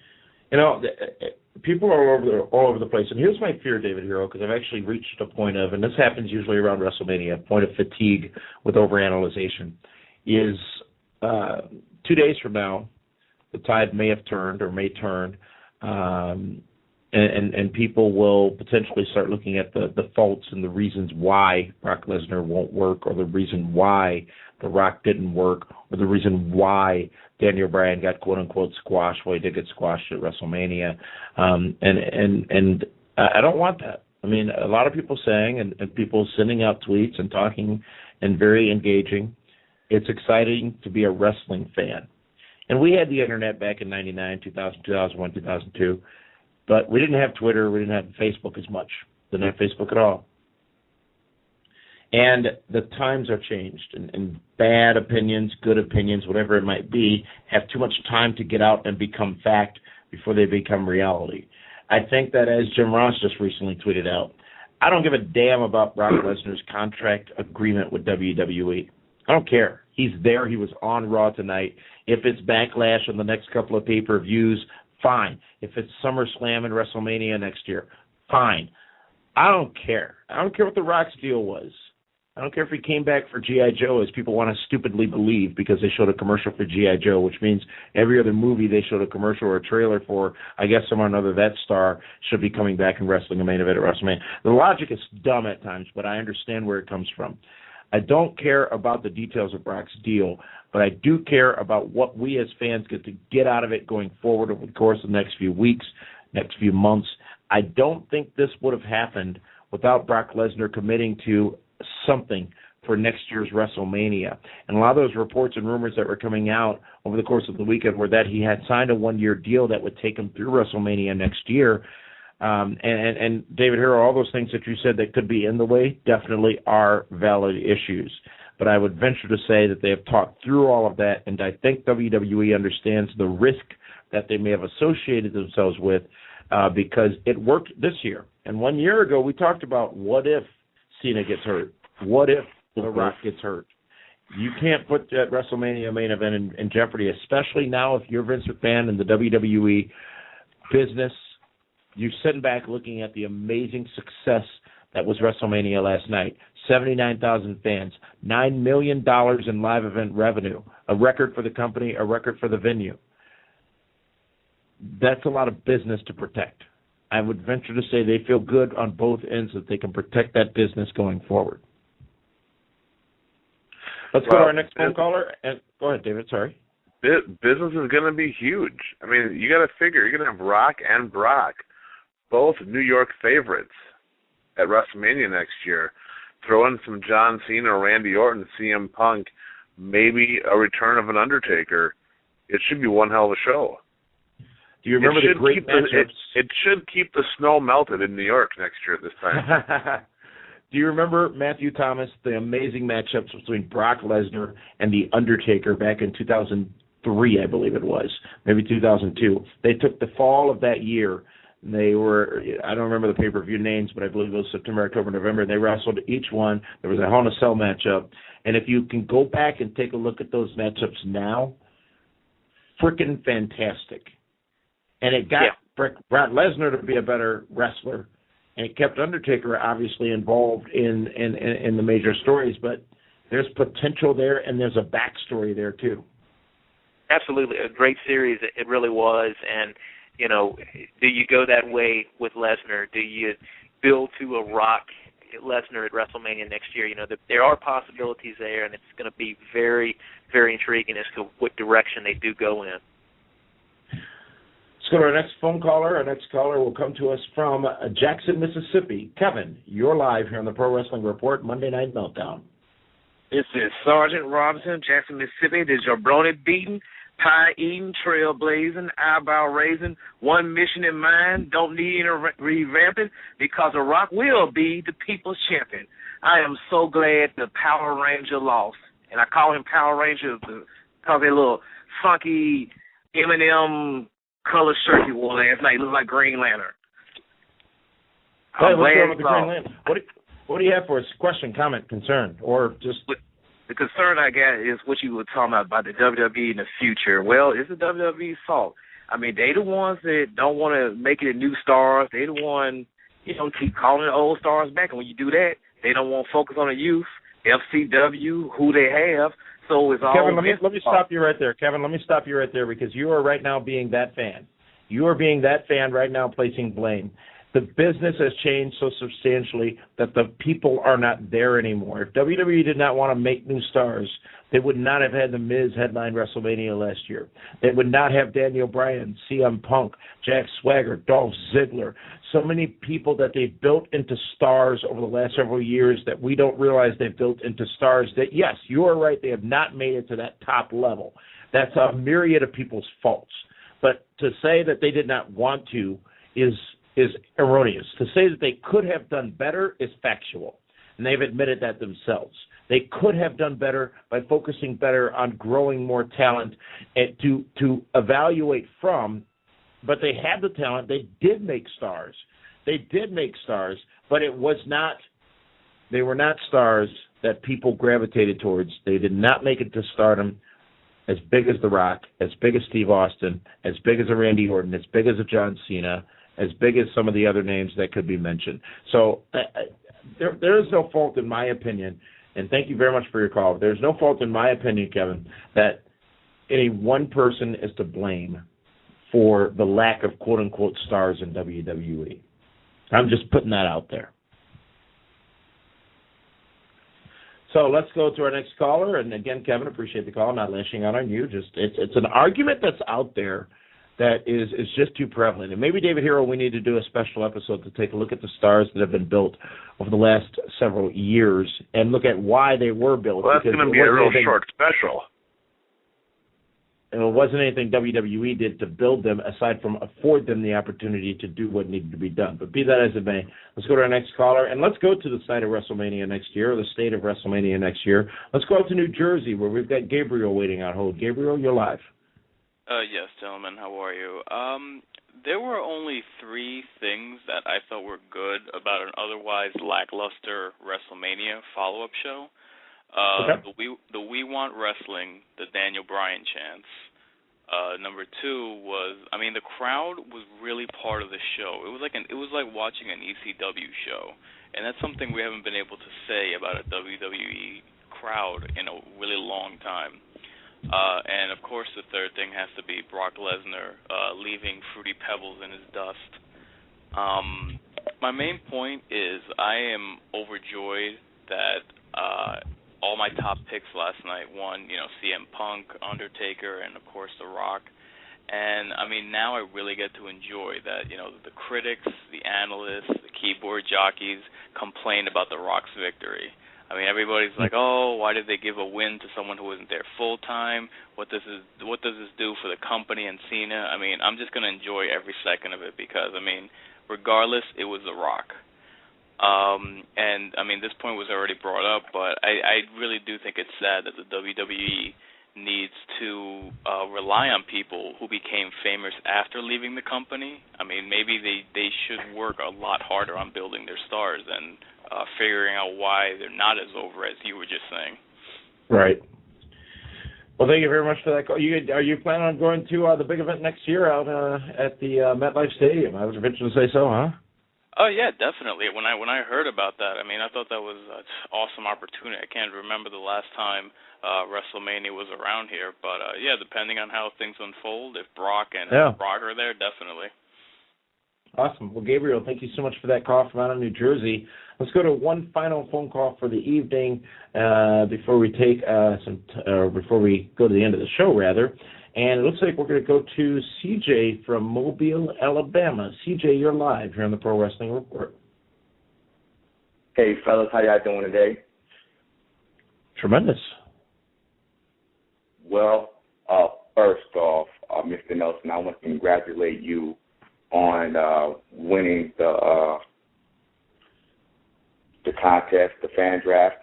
people are all over the place. And here's my fear, David Hero, because I've actually reached a point of, and this happens usually around WrestleMania, a point of fatigue with overanalyzation, is 2 days from now, the tide may have turned or may turn, and people will potentially start looking at the faults and the reasons why Brock Lesnar won't work, or the reason why The Rock didn't work, or the reason why Daniel Bryan got quote-unquote squashed. Well, he did get squashed at WrestleMania. And I don't want that. I mean, a lot of people saying and people sending out tweets and talking and very engaging. It's exciting to be a wrestling fan. And we had the internet back in 99, 2000, 2001, 2002. But we didn't have Twitter. We didn't have Facebook as much. Didn't have Facebook at all. And the times are changed. And bad opinions, good opinions, whatever it might be, have too much time to get out and become fact before they become reality. I think that, as Jim Ross just recently tweeted out, I don't give a damn about Brock Lesnar's contract agreement with WWE. I don't care. He's there. He was on Raw tonight. If it's backlash on the next couple of pay-per-views, fine. If it's SummerSlam and WrestleMania next year, fine. I don't care. I don't care what The Rock's deal was. I don't care if he came back for G.I. Joe, as people want to stupidly believe, because they showed a commercial for G.I. Joe, which means every other movie they showed a commercial or a trailer for, I guess someone other that star should be coming back and wrestling a main event at WrestleMania. The logic is dumb at times, but I understand where it comes from. I don't care about the details of Brock's deal, but I do care about what we as fans get to get out of it going forward over the course of the next few weeks, next few months. I don't think this would have happened without Brock Lesnar committing to something for next year's WrestleMania. And a lot of those reports and rumors that were coming out over the course of the weekend were that he had signed a one-year deal that would take him through WrestleMania next year. And David Hero, all those things that you said that could be in the way definitely are valid issues. But I would venture to say that they have talked through all of that, and I think WWE understands the risk that they may have associated themselves with because it worked this year. And 1 year ago, we talked about what if Cena gets hurt? What if The Rock gets hurt? You can't put that WrestleMania main event in jeopardy, especially now if you're Vince McMahon in the WWE business. You're sitting back looking at the amazing success that was WrestleMania last night. 79,000 fans, $9 million in live event revenue, a record for the company, a record for the venue. That's a lot of business to protect. I would venture to say they feel good on both ends that they can protect that business going forward. Let's go to our next phone caller. And go ahead, David. Sorry. Business is going to be huge. I mean, you got to figure you're going to have Rock and Brock, both New York favorites at WrestleMania next year. Throw in some John Cena, Randy Orton, CM Punk, maybe a return of an Undertaker. It should be one hell of a show. Do you remember the great matchups? It should keep the snow melted in New York next year at this time. Do you remember, Matthew Thomas, the amazing matchups between Brock Lesnar and The Undertaker back in 2003, I believe it was, maybe 2002? They took the fall of that year. They were, I don't remember the pay-per-view names, but I believe it was September, October, November, and they wrestled each one. There was a Hell in a Cell matchup. And if you can go back and take a look at those matchups now, freaking fantastic. And it got Brock Lesnar to be a better wrestler, and it kept Undertaker obviously involved in the major stories. But there's potential there, and there's a backstory there too. Absolutely, a great series. It really was. And you know, do you go that way with Lesnar? Do you build to a Rock Lesnar at WrestleMania next year? You know, there are possibilities there, and it's going to be very, very intriguing as to what direction they do go in. Let's go to our next phone caller. Our next caller will come to us from Jackson, Mississippi. Kevin, you're live here on the Pro Wrestling Report, Monday Night Meltdown. This is Sergeant Robinson, Jackson, Mississippi. This is your brony beating, pie-eating, trailblazing, eyebrow-raising, one mission in mind, don't need any revamping, because The Rock will be the people's champion. I am so glad the Power Ranger lost. And I call him Power Ranger because they're a little funky M&M color shirt he wore last night. He looked like Green Lantern. Hey, what's going on with the Green Lantern? What do you have for us? Question, comment, concern, or just... The concern I got is what you were talking about the WWE in the future. Well, it's the WWE's fault. I mean, they the ones that don't want to make it a new stars. They the one, keep calling the old stars back. And when you do that, they don't want to focus on the youth, FCW, who they have. So it's all... Kevin, let me stop you right there. Kevin, let me stop you right there because you are right now being that fan. You are being that fan right now placing blame. The business has changed so substantially that the people are not there anymore. If WWE did not want to make new stars, they would not have had The Miz headline WrestleMania last year. They would not have Daniel Bryan, CM Punk, Jack Swagger, Dolph Ziggler. So many people that they've built into stars over the last several years that we don't realize they've built into stars that, yes, you are right, they have not made it to that top level. That's a myriad of people's faults. But to say that they did not want to is erroneous. To say that they could have done better is factual, and they've admitted that themselves. They could have done better by focusing better on growing more talent and to evaluate from, but they had the talent. They did make stars. But it was not, they were not stars that people gravitated towards. They did not make it to stardom as big as The Rock, as big as Steve Austin, as big as a Randy Orton, as big as a John Cena, as big as some of the other names that could be mentioned. So there is no fault in my opinion, and thank you very much for your call. There's no fault in my opinion, Kevin, that any one person is to blame for the lack of quote-unquote stars in WWE. I'm just putting that out there. So let's go to our next caller. And again, Kevin, appreciate the call. Not lashing out on you. Just it's an argument that's out there that is just too prevalent. And maybe, David Hero, we need to do a special episode to take a look at the stars that have been built over the last several years and look at why they were built. Well, that's going to be a real short special. And it wasn't anything WWE did to build them aside from afford them the opportunity to do what needed to be done. But be that as it may, let's go to our next caller. And let's go to the site of WrestleMania next year, or the state of WrestleMania next year. Let's go out to New Jersey, where we've got Gabriel waiting on hold. Gabriel, you're live. Yes, gentlemen, how are you? There were only 3 things that I felt were good about an otherwise lackluster WrestleMania follow-up show. The We Want Wrestling, the Daniel Bryan chants. Number 2 was, the crowd was really part of the show. It was like watching an ECW show, and that's something we haven't been able to say about a WWE crowd in a really long time. And of course, the third thing has to be Brock Lesnar leaving Fruity Pebbles in his dust. My main point is I am overjoyed that all my top picks last night won, CM Punk, Undertaker, and of course The Rock. And now I really get to enjoy that, the critics, the analysts, the keyboard jockeys complain about The Rock's victory. Everybody's like, oh, why did they give a win to someone who wasn't there full time? What does this do for the company and Cena? I'm just going to enjoy every second of it because, regardless, it was The Rock. This point was already brought up, but I really do think it's sad that the WWE needs to rely on people who became famous after leaving the company. Maybe they should work a lot harder on building their stars and figuring out why they're not as over as you were just saying. Right. Well, thank you very much for that call. Are you planning on going to the big event next year out at the MetLife Stadium? I was venturing to say so, huh? Oh yeah, definitely. When I heard about that, I thought that was an awesome opportunity. I can't remember the last time WrestleMania was around here, but yeah, depending on how things unfold, if Brock and Brock are there, definitely. Awesome. Well, Gabriel, thank you so much for that call from out of New Jersey. Let's go to one final phone call for the evening before we take before we go to the end of the show, rather. And it looks like we're going to go to CJ from Mobile, Alabama. CJ, you're live here on the Pro Wrestling Report. Hey, fellas, how y'all doing today? Tremendous. Well, first off, Mr. Nelson, I want to congratulate you on winning the contest, the fan draft.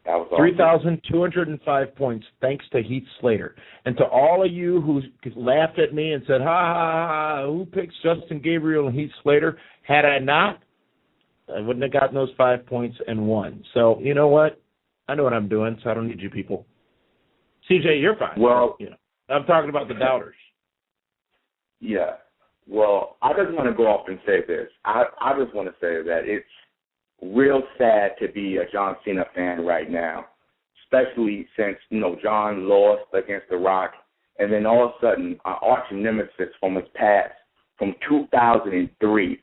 That was 3,205 points, thanks to Heath Slater. And to all of you who laughed at me and said, ha, ha, ha, who picks Justin Gabriel and Heath Slater? Had I not, I wouldn't have gotten those 5 points and won. So, you know what? I know what I'm doing, so I don't need you people. CJ, you're fine. Well, I'm talking about the doubters. Yeah. Well, I just want to go off and say this. I just want to say that it's real sad to be a John Cena fan right now, especially since, John lost against The Rock, and then all of a sudden, an arch nemesis from his past, from 2003.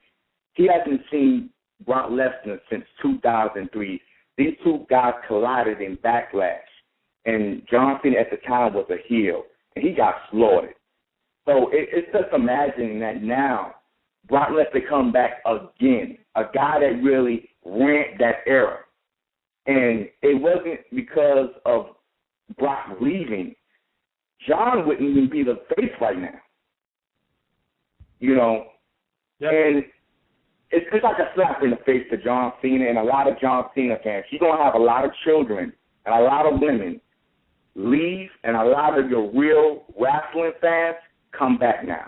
He hasn't seen Brock Lesnar since 2003. These two guys collided in Backlash, and John Cena at the time was a heel, and he got slaughtered. So it's just imagining that now Brock Lesnar come back again, a guy that really ran that era. And it wasn't because of Brock leaving. John wouldn't even be the face right now. Yep. And it's like a slap in the face to John Cena and a lot of John Cena fans. You're going to have a lot of children and a lot of women leave, and a lot of your real wrestling fans come back now.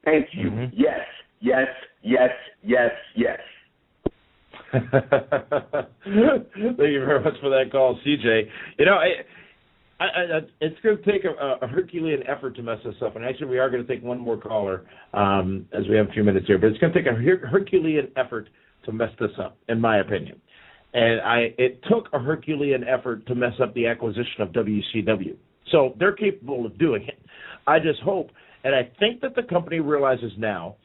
Thank you. Mm-hmm. Yes, yes, yes, yes, yes. Thank you very much for that call, CJ. It's going to take a Herculean effort to mess this up, and actually we are going to take one more caller as we have a few minutes here, but it's going to take a Herculean effort to mess this up, in my opinion. And it took a Herculean effort to mess up the acquisition of WCW. So they're capable of doing it. I just hope, and I think that the company realizes now,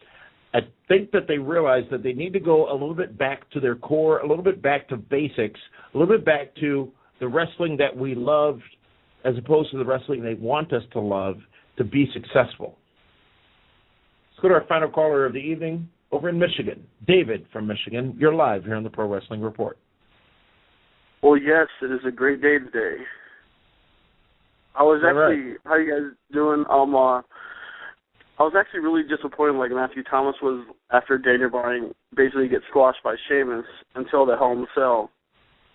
I think that they realize that they need to go a little bit back to their core, a little bit back to basics, a little bit back to the wrestling that we loved as opposed to the wrestling they want us to love to be successful. Let's go to our final caller of the evening over in Michigan. David from Michigan, you're live here on the Pro Wrestling Report. Well, yes, it is a great day today. I was actually, how you guys doing? I was actually really disappointed like Matthew Thomas was after Daniel Bryan basically gets squashed by Sheamus until the Hell in a Cell.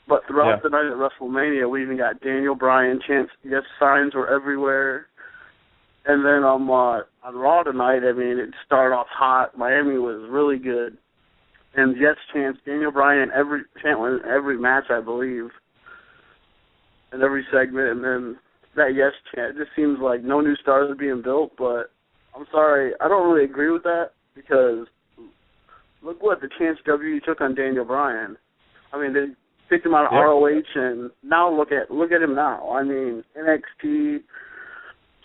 But throughout the night at WrestleMania, we even got Daniel Bryan chants, yes, signs were everywhere. And then on Raw tonight, it started off hot. Miami was really good. And yes chants, Daniel Bryan every match, I believe. in every segment, and then that yes chant. It just seems like no new stars are being built, but I'm sorry, I don't really agree with that, because look what the chance WWE took on Daniel Bryan. I mean, they picked him out of ROH, and now look at him now. I mean, NXT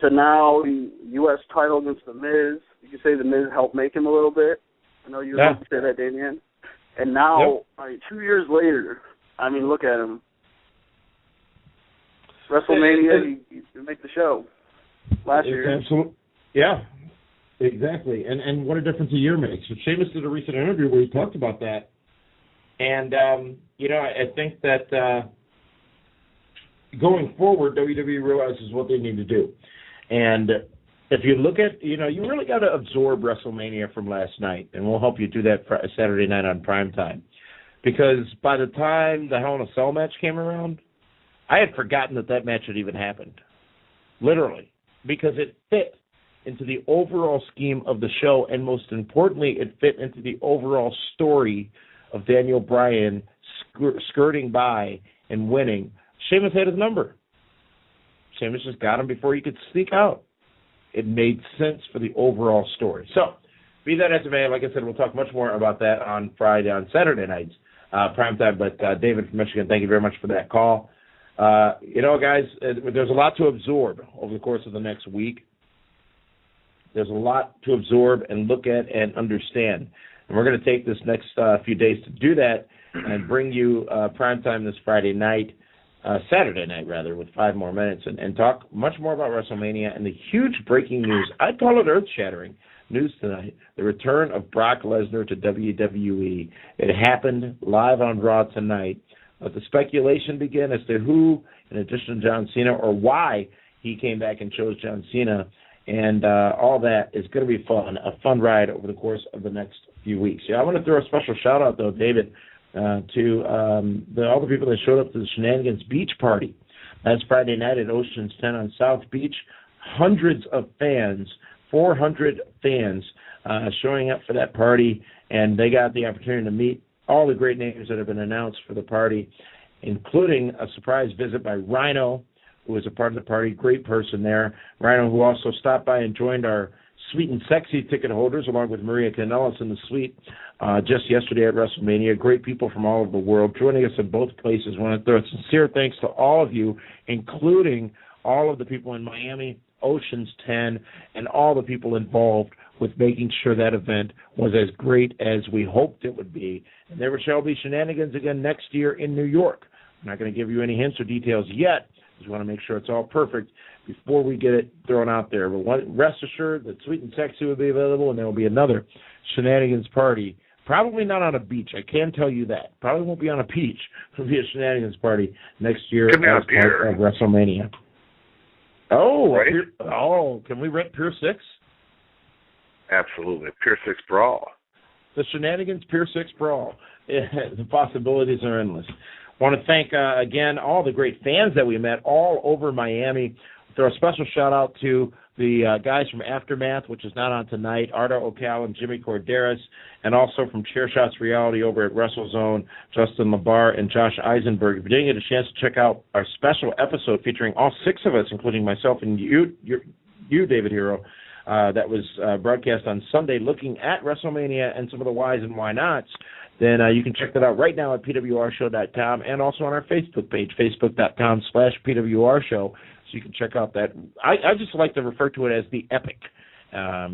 to now the U.S. title against The Miz. You could say The Miz helped make him a little bit. I know you would like to say that, Damian. And now, I mean, 2 years later, I mean, look at him. WrestleMania, he make the show last year. Absolutely. Yeah, exactly. And what a difference a year makes. So Sheamus did a recent interview where he talked about that. And, I think that going forward, WWE realizes what they need to do. And if you look at, you really got to absorb WrestleMania from last night, and we'll help you do that Saturday night on primetime. Because by the time the Hell in a Cell match came around, I had forgotten that match had even happened. Literally. Because it fit into the overall scheme of the show, and most importantly, it fit into the overall story of Daniel Bryan skirting by and winning. Sheamus had his number. Sheamus just got him before he could sneak out. It made sense for the overall story. So, be that as it may, like I said, we'll talk much more about that on Saturday nights, primetime. But David from Michigan, thank you very much for that call. Guys, there's a lot to absorb over the course of the next week. There's a lot to absorb and look at and understand. And we're going to take this next few days to do that and bring you primetime this Saturday night, with 5 more minutes, and talk much more about WrestleMania and the huge breaking news. I'd call it earth-shattering news tonight. The return of Brock Lesnar to WWE. It happened live on Raw tonight. Let the speculation begin as to who, in addition to John Cena, or why he came back and chose John Cena. And all that is going to be fun, a fun ride over the course of the next few weeks. I want to throw a special shout-out, though, David, to all the people that showed up to the Shenanigans Beach Party. That's Friday night at Ocean's 10 on South Beach. Hundreds of fans, 400 fans showing up for that party, and they got the opportunity to meet all the great names that have been announced for the party, including a surprise visit by Rhino, who was a part of the party, great person there. Rhino, who also stopped by and joined our Sweet and Sexy ticket holders, along with Maria Kanellis in the suite just yesterday at WrestleMania. Great people from all over the world joining us in both places. I want to throw a sincere thanks to all of you, including all of the people in Miami, Ocean's 10, and all the people involved with making sure that event was as great as we hoped it would be. And there shall be shenanigans again next year in New York. I'm not going to give you any hints or details yet. Just want to make sure it's all perfect before we get it thrown out there. But rest assured that Sweet and Sexy will be available, and there will be another shenanigans party. Probably not on a beach. I can tell you that. Probably won't be on a beach. It'll be a shenanigans party next year as part of WrestleMania. Oh, right. Can we rent Pier 6? Absolutely. Pier 6 Brawl. The Shenanigans Pier 6 Brawl. The possibilities are endless. I want to thank, again, all the great fans that we met all over Miami. Throw a special shout-out to the guys from Aftermath, which is not on tonight, Arda Ocal and Jimmy Corderas, and also from Chairshot's Reality over at WrestleZone, Justin Labar and Josh Eisenberg. If you didn't get a chance to check out our special episode featuring all 6 of us, including myself and you David Hero, that was broadcast on Sunday looking at WrestleMania and some of the whys and why nots, then you can check that out right now at pwrshow.com and also on our Facebook page, facebook.com/pwrshow. So you can check out that. I just like to refer to it as the Epic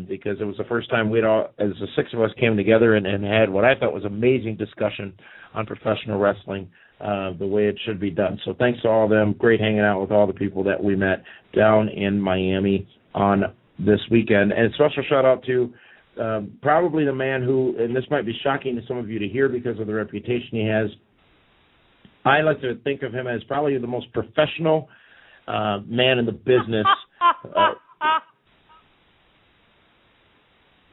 because it was the first time we'd all, as the 6 of us, came together and had what I thought was amazing discussion on professional wrestling, the way it should be done. So thanks to all of them. Great hanging out with all the people that we met down in Miami on this weekend. And a special shout-out to probably the man who, and this might be shocking to some of you to hear because of the reputation he has, I like to think of him as probably the most professional man in the business.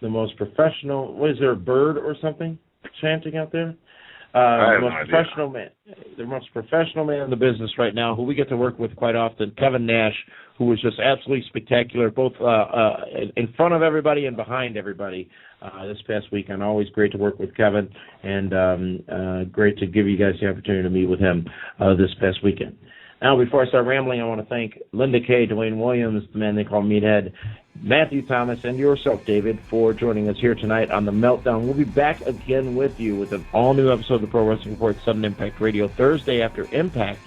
The most professional, what is there, a bird or something chanting out there? The most professional man in the business right now, who we get to work with quite often, Kevin Nash, who was just absolutely spectacular, both in front of everybody and behind everybody this past weekend. Always great to work with Kevin, and great to give you guys the opportunity to meet with him this past weekend. Now, before I start rambling, I want to thank Linda Kay, Dwayne Williams, the man they call Meathead, Matthew Thomas, and yourself, David, for joining us here tonight on The Meltdown. We'll be back again with you with an all-new episode of the Pro Wrestling Report, Sudden Impact Radio, Thursday after Impact,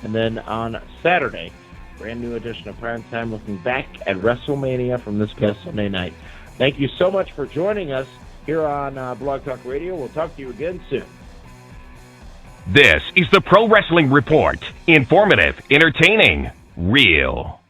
and then on Saturday, brand new edition of Primetime, looking back at WrestleMania from this past Sunday night. Thank you so much for joining us here on Blog Talk Radio. We'll talk to you again soon. This is the Pro Wrestling Report. Informative, entertaining, real.